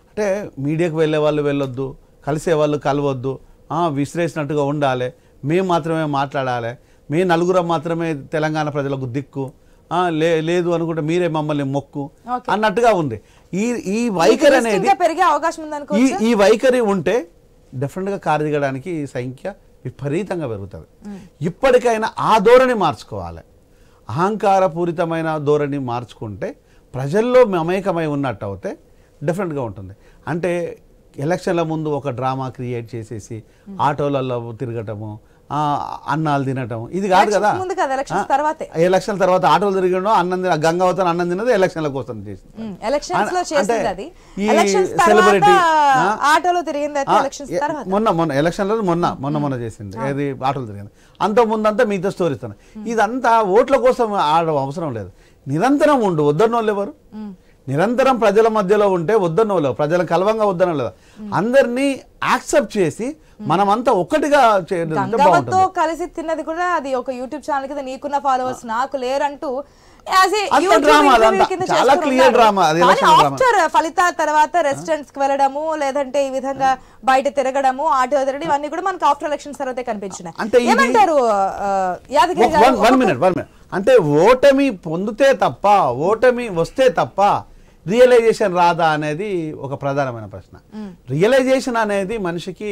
అంటే మీడియాకు వెళ్ళే వాళ్ళు వెళ్ళొద్దు, కలిసే వాళ్ళు కలవద్దు, విశ్లేషినట్టుగా ఉండాలి, మేము మాత్రమే మాట్లాడాలి, మేము నలుగురం మాత్రమే తెలంగాణ ప్రజలకు దిక్కు, లేదు అనుకుంటే మీరే మమ్మల్ని మొక్కు అన్నట్టుగా ఉంది. ఈ వైఖరి అనేది ఈ వైఖరి ఉంటే డెఫినెట్గా కారు దిగడానికి సంఖ్య విపరీతంగా పెరుగుతుంది. ఇప్పటికైనా ఆ ధోరణి మార్చుకోవాలి. అహంకారపూరితమైన ధోరణి మార్చుకుంటే ప్రజల్లో మమేకమై ఉన్నట్టు అవుతే డెఫినెట్గా ఉంటుంది. అంటే ఎలక్షన్ల ముందు ఒక డ్రామా క్రియేట్ చేసేసి ఆటోలలో తిరగటము, అన్నాలు తినటం, ఇది కాదు కదా. ఎలక్షన్ తర్వాత ఆటోలు తిరగడం, అన్నం గంగావతం అన్నం తినది ఎలక్షన్ల కోసం చేసింది. మొన్న ఎలక్షన్లో మొన్న చేసింది, ఏది ఆటోలు తిరిగింది. అంత ముందంతా మీతో స్టోరీ ఇస్తాను. ఇదంతా ఓట్ల కోసం ఆడడం అవసరం లేదు. నిరంతరం ఉండు, వద్దన్నోళ్ళు ఎవరు? నిరంతరం ప్రజల మధ్యలో ఉంటే వద్దన్నోళ్ళు, ప్రజల కలవంగా వద్దనోళ్ళు, అందరినీ యాక్సెప్ట్ చేసి మనమంతా ఒక్కటిగా కలిసి తిన్నది కూడా అది ఒక యూట్యూబ్ ఛానల్ కింద నీకున్న ఫాలోవర్స్ నాకు లేరంటూ చాలా క్లియర్ డ్రామా. ఆఫ్టర్ ఫలితాల తర్వాత రెసిడెంట్స్ కి వెళ్ళడము, లేదంటే ఈ విధంగా బయట తిరగడము, ఆటో తిరగడం, ఇవన్నీ కూడా మనకు ఆఫ్టర్ ఎలక్షన్స్ తర్వాతే కనిపించినాయి. ఏమంటారు యాదగిరి గారు? 1 minute. అంటే ఓటమి పొందితే తప్ప, ఓటమి వస్తే తప్ప రియలైజేషన్ రాదా అనేది ఒక ప్రధానమైన ప్రశ్న. రియలైజేషన్ అనేది మనిషికి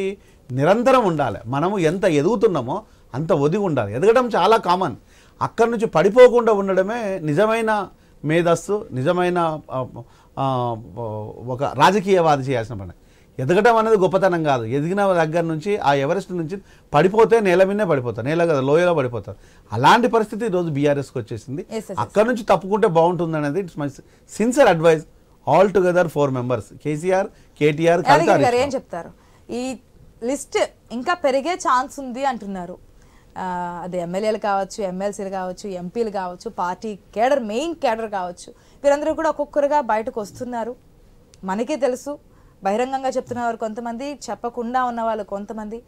నిరంతరం ఉండాలి. మనము ఎంత ఎదుగుతున్నామో అంత ఒదిగి ఉండాలి. ఎదగడం చాలా కామన్. అక్కడి నుంచి పడిపోకుండా ఉండడమే నిజమైన మేధస్సు, నిజమైన ఒక రాజకీయవాది చేయాల్సిన పని. ఎదగడం అనేది గొప్పతనం కాదు. ఎదిగిన దగ్గర నుంచి ఆ ఎవరెస్ట్ నుంచి పడిపోతే నేల మీదనే పడిపోతారు, నేల కదా లోయలో పడిపోతారు. అలాంటి పరిస్థితి ఈరోజు బీఆర్ఎస్కి వచ్చేసింది. అక్కడ నుంచి తప్పుకుంటే బాగుంటుంది అనేది it's my sincere advice all together 4 members KCR, KTR. ఏం చెప్తారు? ఈ లిస్ట్ ఇంకా పెరిగే ఛాన్స్ ఉంది అంటున్నారు. అది ఎమ్మెల్యేలు కావచ్చు, ఎమ్మెల్సీలు కావచ్చు, ఎంపీలు కావచ్చు, పార్టీ కేడర్, మెయిన్ కేడర్ కావచ్చు, వీరందరూ కూడా ఒక్కొక్కరుగా బయటకు వస్తున్నారు. మనకే తెలుసు, బహిరంగంగా చెప్తున్నవారు కొంతమంది, చెప్పకుండా ఉన్న వాళ్ళు కొంతమంది.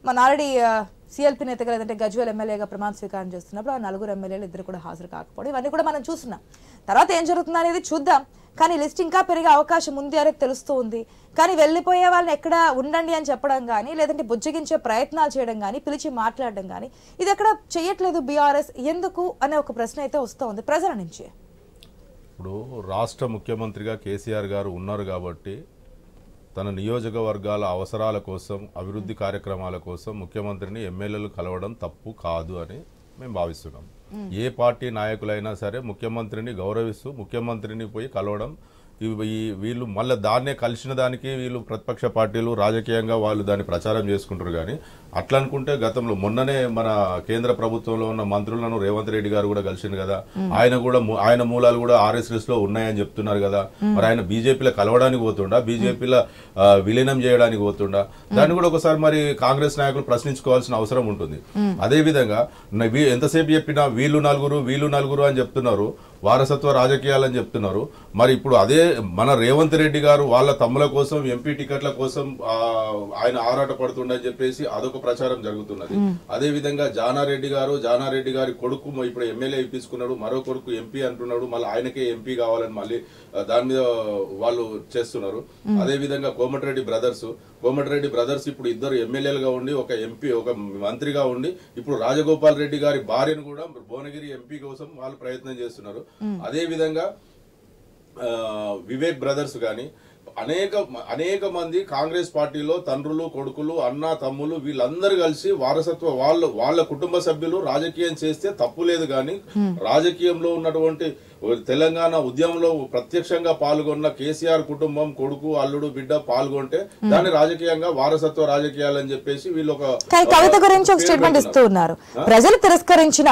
మన ఆల్రెడీ సిఎల్పీ నేతగా లేదంటే గజ్వేల్ ఎమ్మెల్యేగా ప్రమాణ స్వీకారం చేస్తున్నప్పుడు ఆ 4 ఎమ్మెల్యేలు ఇద్దరు కూడా హాజరు కాకపోవడం, ఇవన్నీ కూడా మనం చూస్తున్నాం. తర్వాత ఏం జరుగుతుంది అనేది చూద్దాం. కానీ లిస్ట్ ఇంకా పెరిగే అవకాశం ఉంది అనేది తెలుస్తూ ఉంది. కానీ వెళ్ళిపోయే వాళ్ళని ఎక్కడ ఉండండి అని చెప్పడం కానీ, లేదంటే బుజ్జగించే ప్రయత్నాలు చేయడం కానీ, పిలిచి మాట్లాడడం కానీ, ఇది ఎక్కడ చేయట్లేదు బీఆర్ఎస్. ఎందుకు అనే ఒక ప్రశ్న అయితే వస్తూ ఉంది ప్రజల నుంచి. ఇప్పుడు రాష్ట్ర ముఖ్యమంత్రిగా కేసీఆర్ గారు ఉన్నారు కాబట్టి తన నియోజకవర్గాల అవసరాల కోసం, అభివృద్ధి కార్యక్రమాల కోసం ముఖ్యమంత్రిని ఎమ్మెల్యేలు కలవడం తప్పు కాదు అని మేము భావిస్తున్నాం. ఏ పార్టీ నాయకులైనా సరే ముఖ్యమంత్రిని గౌరవిస్తూ ముఖ్యమంత్రిని పోయి కలవడం, వీళ్ళు మళ్ళీ దాన్నే కలిసిన దానికి వీళ్ళు ప్రతిపక్ష పార్టీలు రాజకీయంగా వాళ్ళు దాన్ని ప్రచారం చేసుకుంటారు. కానీ అట్లా అనుకుంటే గతంలో మొన్ననే మన కేంద్ర ప్రభుత్వంలో ఉన్న మంత్రులను రేవంత్ రెడ్డి గారు కూడా కలిసింది కదా. ఆయన మూలాలు కూడా RSS లో ఉన్నాయని చెప్తున్నారు కదా. మరి ఆయన బీజేపీలో కలవడానికి పోతుండా, బీజేపీలో విలీనం చేయడానికి పోతుండా? దాన్ని కూడా ఒకసారి మరి కాంగ్రెస్ నాయకులు ప్రశ్నించుకోవాల్సిన అవసరం ఉంటుంది. అదే విధంగా ఎంతసేపు చెప్పినా వీళ్ళు నలుగురు అని చెప్తున్నారు, వారసత్వ రాజకీయాలని చెప్తున్నారు. మరి ఇప్పుడు అదే మన రేవంత్ రెడ్డి గారు వాళ్ళ తమ్ముల కోసం, ఎంపీ టికెట్ల కోసం ఆయన ఆరాట పడుతుండని చెప్పేసి అదొక ప్రచారం జరుగుతున్నది. అదే విధంగా జానారెడ్డి గారి కొడుకు ఇప్పుడు ఎమ్మెల్యే ఇప్పించుకున్నాడు, మరో కొడుకు ఎంపీ అంటున్నాడు, మళ్ళీ ఆయనకే ఎంపీ కావాలని మళ్ళీ దాని మీద వాళ్ళు చేస్తున్నారు. అదే విధంగా కోమటిరెడ్డి బ్రదర్స్ ఇప్పుడు ఇద్దరు ఎమ్మెల్యేలుగా ఉండి, ఒక ఎంపీ, ఒక మంత్రిగా ఉండి, ఇప్పుడు రాజగోపాల్ రెడ్డి గారి భార్యను కూడా భువనగిరి ఎంపీ కోసం వాళ్ళు ప్రయత్నం చేస్తున్నారు. అదే విధంగా వివేక్ బ్రదర్స్ గాని అనేక మంది కాంగ్రెస్ పార్టీలో తండ్రులు, కొడుకులు, అన్న, తమ్ములు వీళ్ళందరూ కలిసి వారసత్వ వాళ్ళ కుటుంబ సభ్యులు రాజకీయం చేస్తే తప్పు లేదు. కానీ రాజకీయంలో ఉన్నటువంటి తెలంగాణ ఉద్యమంలో ప్రత్యక్షంగా పాల్గొన్న కేసీఆర్ కుటుంబం, కొడుకు, అల్లుడు, బిడ్డ పాల్గొంటే దాన్ని రాజకీయంగా వారసత్వ రాజకీయాలని చెప్పేసి వీళ్ళు ఒక కవిత గురించి ఒక స్టేట్మెంట్ ఇస్తూ ఉన్నారు. ప్రజలు తిరస్కరించిన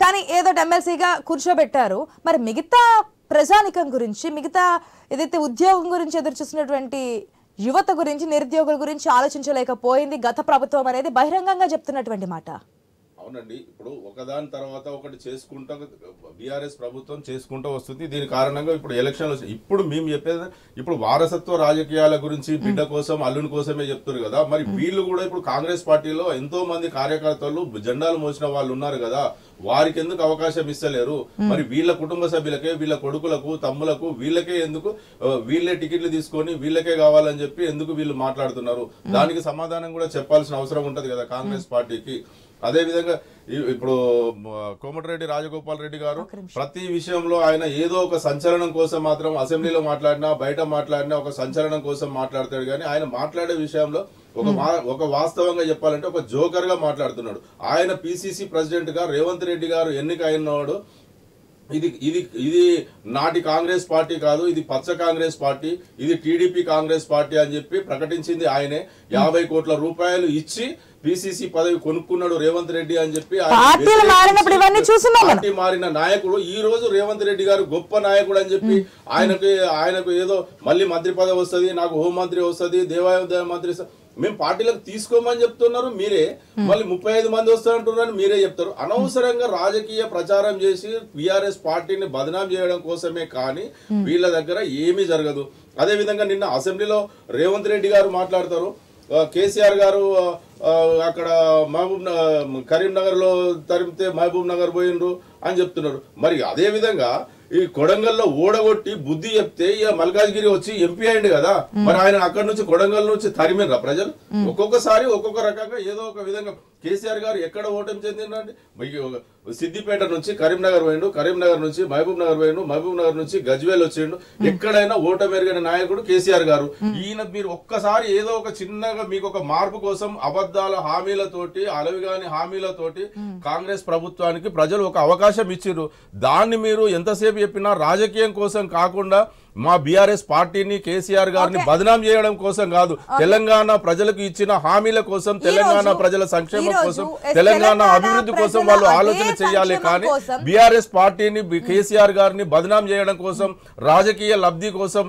కానీ ఏదో ఎమ్మెల్సీగా కూర్చోబెట్టారు. మరి మిగతా ప్రజానికం గురించి, మిగతా ఏదైతే ఉద్యోగం గురించి ఎదురు చూసినటువంటి యువత గురించి, నిరుద్యోగుల గురించి ఆలోచించలేకపోయింది గత ప్రభుత్వం అనేది బహిరంగంగా చెప్తున్నటువంటి మాట. అవునండి, ఇప్పుడు ఒకదాని తర్వాత ఒకటి చేసుకుంటా బీఆర్ఎస్ ప్రభుత్వం చేసుకుంటూ వస్తుంది. దీని కారణంగా ఇప్పుడు ఎలక్షన్లు ఇప్పుడు మేము చెప్పేది ఇప్పుడు వారసత్వ రాజకీయాల గురించి బిడ్డ కోసం, అల్లుని కోసమే చెప్తారు కదా. మరి వీళ్ళు కూడా ఇప్పుడు కాంగ్రెస్ పార్టీలో ఎంతో మంది కార్యకర్తలు జెండాలు మోసిన వాళ్ళు ఉన్నారు కదా, వారికి ఎందుకు అవకాశం ఇస్తలేరు? మరి వీళ్ళ కుటుంబ సభ్యులకే, వీళ్ళ కొడుకులకు, తమ్ములకు, వీళ్ళకే ఎందుకు వీళ్ళే టికెట్లు తీసుకొని వీళ్ళకే కావాలని చెప్పి ఎందుకు వీళ్ళు మాట్లాడుతున్నారు? దానికి సమాధానం కూడా చెప్పాల్సిన అవసరం ఉంటది కదా కాంగ్రెస్ పార్టీకి. అదే విధంగా ఇప్పుడు కోమటిరెడ్డి రాజగోపాల్ రెడ్డి గారు ప్రతి విషయంలో ఆయన ఏదో ఒక సంచలనం కోసం మాత్రం అసెంబ్లీలో మాట్లాడినా, బయట మాట్లాడినా ఒక సంచలనం కోసం మాట్లాడతాడు. కానీ ఆయన మాట్లాడే విషయంలో ఒక వాస్తవంగా చెప్పాలంటే ఒక జోకర్ గా మాట్లాడుతున్నాడు. ఆయన PCC ప్రెసిడెంట్ గా రేవంత్ రెడ్డి గారు ఎన్నిక అయినాడు. ఇది నాటి కాంగ్రెస్ పార్టీ కాదు, ఇది పచ్చ కాంగ్రెస్ పార్టీ, ఇది టీడీపీ కాంగ్రెస్ పార్టీ అని చెప్పి ప్రకటించింది ఆయనే. 50 కోట్ల రూపాయలు ఇచ్చి PCC పదవి కొనుక్కున్నాడు రేవంత్ రెడ్డి అని చెప్పి పార్టీ మారిన నాయకుడు ఈ రోజు రేవంత్ రెడ్డి గారు గొప్ప నాయకుడు అని చెప్పి ఆయనకు ఏదో మళ్ళీ మంత్రి పదవి వస్తుంది, నాకు హోంమంత్రి వస్తుంది, దేవాదాయ మంత్రి, మేము పార్టీలకు తీసుకోమని చెప్తున్నారు మీరే, మళ్ళీ 35 మంది వస్తారంటున్నారు మీరే చెప్తారు. అనవసరంగా రాజకీయ ప్రచారం చేసి బీఆర్ఎస్ పార్టీని బదనాం చేయడం కోసమే కానీ వీళ్ళ దగ్గర ఏమీ జరగదు. అదే విధంగా నిన్న అసెంబ్లీలో రేవంత్ రెడ్డి గారు మాట్లాడతారు, కేసీఆర్ గారు అక్కడ కరీంనగర్ లో తరిమితే మహబూబ్ నగర్ పోయిండ్రు అని చెప్తున్నారు. మరి అదే విధంగా ఈ కొడంగల్లో ఓడగొట్టి బుద్ధి చెప్తే ఇక మల్కాజ్గిరి వచ్చి ఎంపీ అయింది కదా, మరి ఆయన అక్కడి నుంచి కొడంగల్ నుంచి తరిమినరా ప్రజలు? ఒక్కొక్కసారి ఒక్కొక్క రకంగా ఏదో ఒక విధంగా కేసీఆర్ గారు ఎక్కడ ఓటమి చెందిండ్రండి? సిద్దిపేట నుంచి కరీంనగర్ పోయిండు, కరీంనగర్ నుంచి మహబూబ్ నగర్ పోయిండు, మహబూబ్ నగర్ నుంచి గజ్వేల్ వచ్చిండు. ఎక్కడైనా ఓటమెరిగిన నాయకుడు కేసీఆర్ గారు. ఈయన మీరు ఒక్కసారి ఏదో ఒక చిన్నగా మీకు ఒక మార్పు కోసం అబద్ధాల హామీలతోటి అలవిగాని హామీలతోటి కాంగ్రెస్ ప్రభుత్వానికి ప్రజలు ఒక అవకాశం ఇచ్చిర్రు. దాన్ని మీరు ఎంతసేపు చెప్పినా రాజకీయం కోసం కాకుండా మా బీఆర్ఎస్ పార్టీని కేసీఆర్ గారిని బదనాం చేయడం కోసం కాదు, తెలంగాణ ప్రజలకు ఇచ్చిన హామీల కోసం, తెలంగాణ ప్రజల సంక్షేమం కోసం, తెలంగాణ అభివృద్ధి కోసం వాళ్ళు ఆలోచన చేయాలి. కానీ బీఆర్ఎస్ పార్టీని కేసీఆర్ గారిని బదనాం చేయడం కోసం, రాజకీయ లబ్ధి కోసం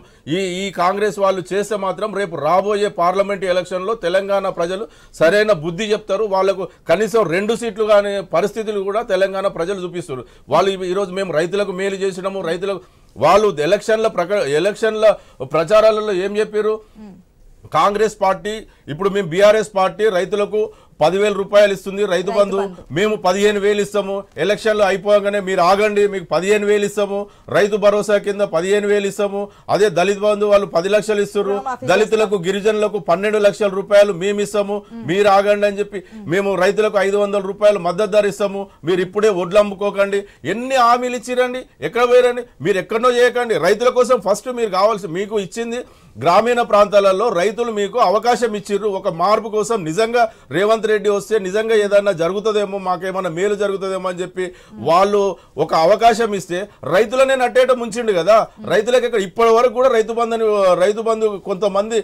ఈ కాంగ్రెస్ వాళ్ళు చేస్తే మాత్రం రేపు రాబోయే పార్లమెంట్ ఎలక్షన్ లో తెలంగాణ ప్రజలు సరైన బుద్ధి చెప్తారు. వాళ్లకు కనీసం 2 సీట్లు కాని పరిస్థితులు కూడా తెలంగాణ ప్రజలు చూపిస్తారు. వాళ్ళు ఈరోజు మేము రైతులకు మేలు చేసినాము, రైతులకు వాళ్ళు ఎలక్షన్ల ప్రచారాలలో ఏం చెప్పారు? కాంగ్రెస్ పార్టీ ఇప్పుడు మేము బీఆర్ఎస్ పార్టీ రైతులకు 10,000 రూపాయలు ఇస్తుంది రైతు బంధు, మేము 15,000 ఇస్తాము, ఎలక్షన్లు అయిపోగానే మీరు ఆగండి మీకు 15,000 ఇస్తాము, రైతు భరోసా కింద 15,000 ఇస్తాము, అదే దళిత బంధు వాళ్ళు 10 లక్షలు ఇస్తారు, దళితులకు గిరిజనులకు 12 లక్షల రూపాయలు మేము ఇస్తాము, మీరు ఆగండి అని చెప్పి మేము రైతులకు 500 రూపాయలు మద్దతు ధర ఇస్తాము, మీరు ఇప్పుడే వడ్లు అమ్ముకోకండి. ఎన్ని హామీలు ఇచ్చిరండి? ఎక్కడ పోయారండి? మీరు ఎక్కడనో చేయకండి. రైతుల కోసం ఫస్ట్ మీరు కావాల్సి మీకు ఇచ్చింది గ్రామీణ ప్రాంతాలలో రైతులు మీకు అవకాశం ఇచ్చిర్రు. ఒక మార్పు కోసం నిజంగా రేవంత్ రెడ్డి వస్తే నిజంగా ఏదైనా జరుగుతుందేమో, మాకేమన్నా మేలు జరుగుతుందేమో అని చెప్పి వాళ్ళు ఒక అవకాశం ఇస్తే రైతులనే నట్టేట ముంచిండు కదా. రైతులకు ఇప్పటి వరకు కూడా రైతు బంధు కొంతమంది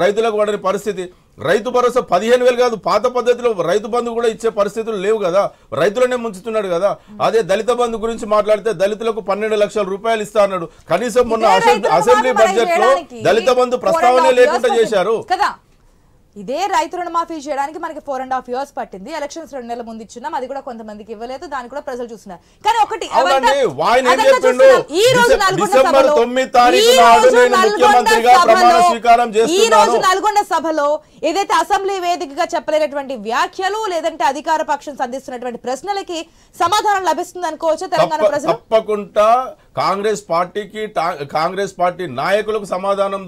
రైతులకు పడని పరిస్థితి. రైతు భరోసా 15,000 కాదు, పాత పద్ధతిలో రైతు బంధు కూడా ఇచ్చే పరిస్థితులు లేవు కదా, రైతులనే ముంచుతున్నాడు కదా. అదే దళిత బంధు గురించి మాట్లాడితే దళితులకు 12 లక్షల రూపాయలు ఇస్తా అన్నాడు. కనీసం మొన్న అసెంబ్లీ బడ్జెట్ లో దళిత బంధు ప్రస్తావనే లేకుండా చేశారు కదా. ఇదే రైతు రుణమాఫీ చేయడానికి మనకి 4.5 years పట్టింది. ఎలక్షన్స్ 2 నెలల ముందు ఇచ్చున్నాం, అది కూడా కొంతమందికి ఇవ్వలేదు, దాన్ని కూడా ప్రజలు చూస్తున్నారు. కానీ ఒకటి ఈ రోజు నల్గొండ సభలో ఏదైతే అసెంబ్లీ వేదికగా చెప్పలేనటువంటి వ్యాఖ్యలు లేదంటే అధికార పక్షం సంధిస్తున్నటువంటి ప్రశ్నలకి సమాధానం లభిస్తుంది అనుకోవచ్చు తెలంగాణ ప్రజలు. తప్పకుండా కాంగ్రెస్ పార్టీ నాయకులకు సమాధానం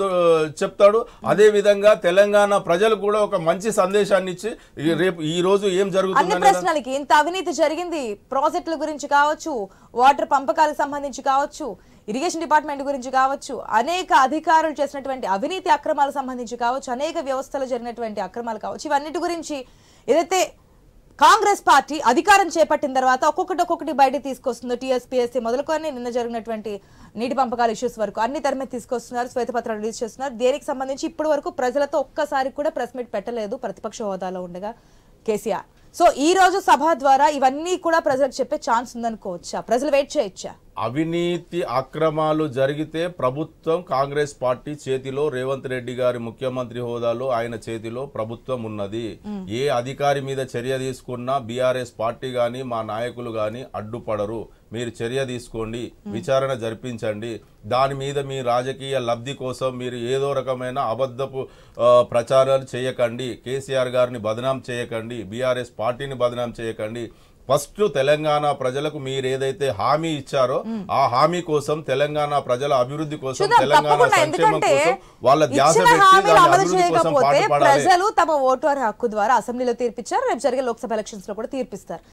చెప్తాడు. అదే విధంగా తెలంగాణ ప్రజలు కూడా ఒక మంచి సందేశాన్ని ఇచ్చి రేపు ఈ రోజు ఏం జరుగుతుంది అన్ని ప్రశ్నలకి ఇంత అవినీతి జరిగింది, ప్రాజెక్టుల గురించి కావచ్చు, వాటర్ పంపకాలకు సంబంధించి కావచ్చు, ఇరిగేషన్ డిపార్ట్మెంట్ గురించి కావచ్చు, అనేక అధికారులు చేసినటువంటి అవినీతి అక్రమాలకు సంబంధించి కావచ్చు, అనేక వ్యవస్థలు జరిగినటువంటి అక్రమాలు కావచ్చు, ఇవన్నిటి గురించి ఏదైతే కాంగ్రెస్ పార్టీ అధికారం చేపట్టిన తర్వాత ఒక్కొక్కటి బయట తీసుకొస్తుందో, టీఎస్పీఎస్సీ మొదలుకొని నిన్న జరిగినటువంటి నీటి పంపకాల ఇష్యూస్ వరకు అన్ని తెరమే తీసుకొస్తున్నారు, శ్వేతపత్రాలు రిలీజ్ చేస్తున్నారు. దేనికి సంబంధించి ఇప్పటి వరకు ప్రజలతో ఒక్కసారి కూడా ప్రెస్ మీట్ పెట్టలేదు ప్రతిపక్ష హోదాలో ఉండగా కేసీఆర్. సో ఈ రోజు సభ ద్వారా ఇవన్నీ కూడా ప్రజలకు చెప్పే ఛాన్స్ ఉందనుకోవచ్చా? ప్రజలు వెయిట్ చేయొచ్చా? అవినీతి అక్రమాలు జరిగితే ప్రభుత్వం కాంగ్రెస్ పార్టీ చేతిలో, రేవంత్ రెడ్డి గారి ముఖ్యమంత్రి హోదాలో ఆయన చేతిలో ప్రభుత్వం ఉన్నది. ఏ అధికారి మీద చర్య తీసుకున్నా బీఆర్ఎస్ పార్టీ గాని మా నాయకులు గాని అడ్డుపడరు. మీరు చర్య తీసుకోండి, విచారణ జరిపించండి. దాని మీద మీ రాజకీయ లబ్ధి కోసం మీరు ఏదో రకమైన అబద్ధపు ప్రచారాలు చేయకండి, కేసీఆర్ గారిని బదనాం చేయకండి, బీఆర్ఎస్ పార్టీని బదనాం చేయకండి. ఫస్ట్ తెలంగాణ ప్రజలకు మీరు ఏదైతే హామీ ఇచ్చారో ఆ హామీ కోసం, తెలంగాణ ప్రజల అభివృద్ధి కోసం, తెలంగాణ సంక్షేమం కోసం వాళ్ళ ధ్యాస పెట్టి ప్రజలు తమ ఓటు హక్కు ద్వారా అసెంబ్లీలో తీర్పిచ్చారు, రేపు జరిగే లోక్సభ ఎలక్షన్స్ లో కూడా తీర్పిస్తారు.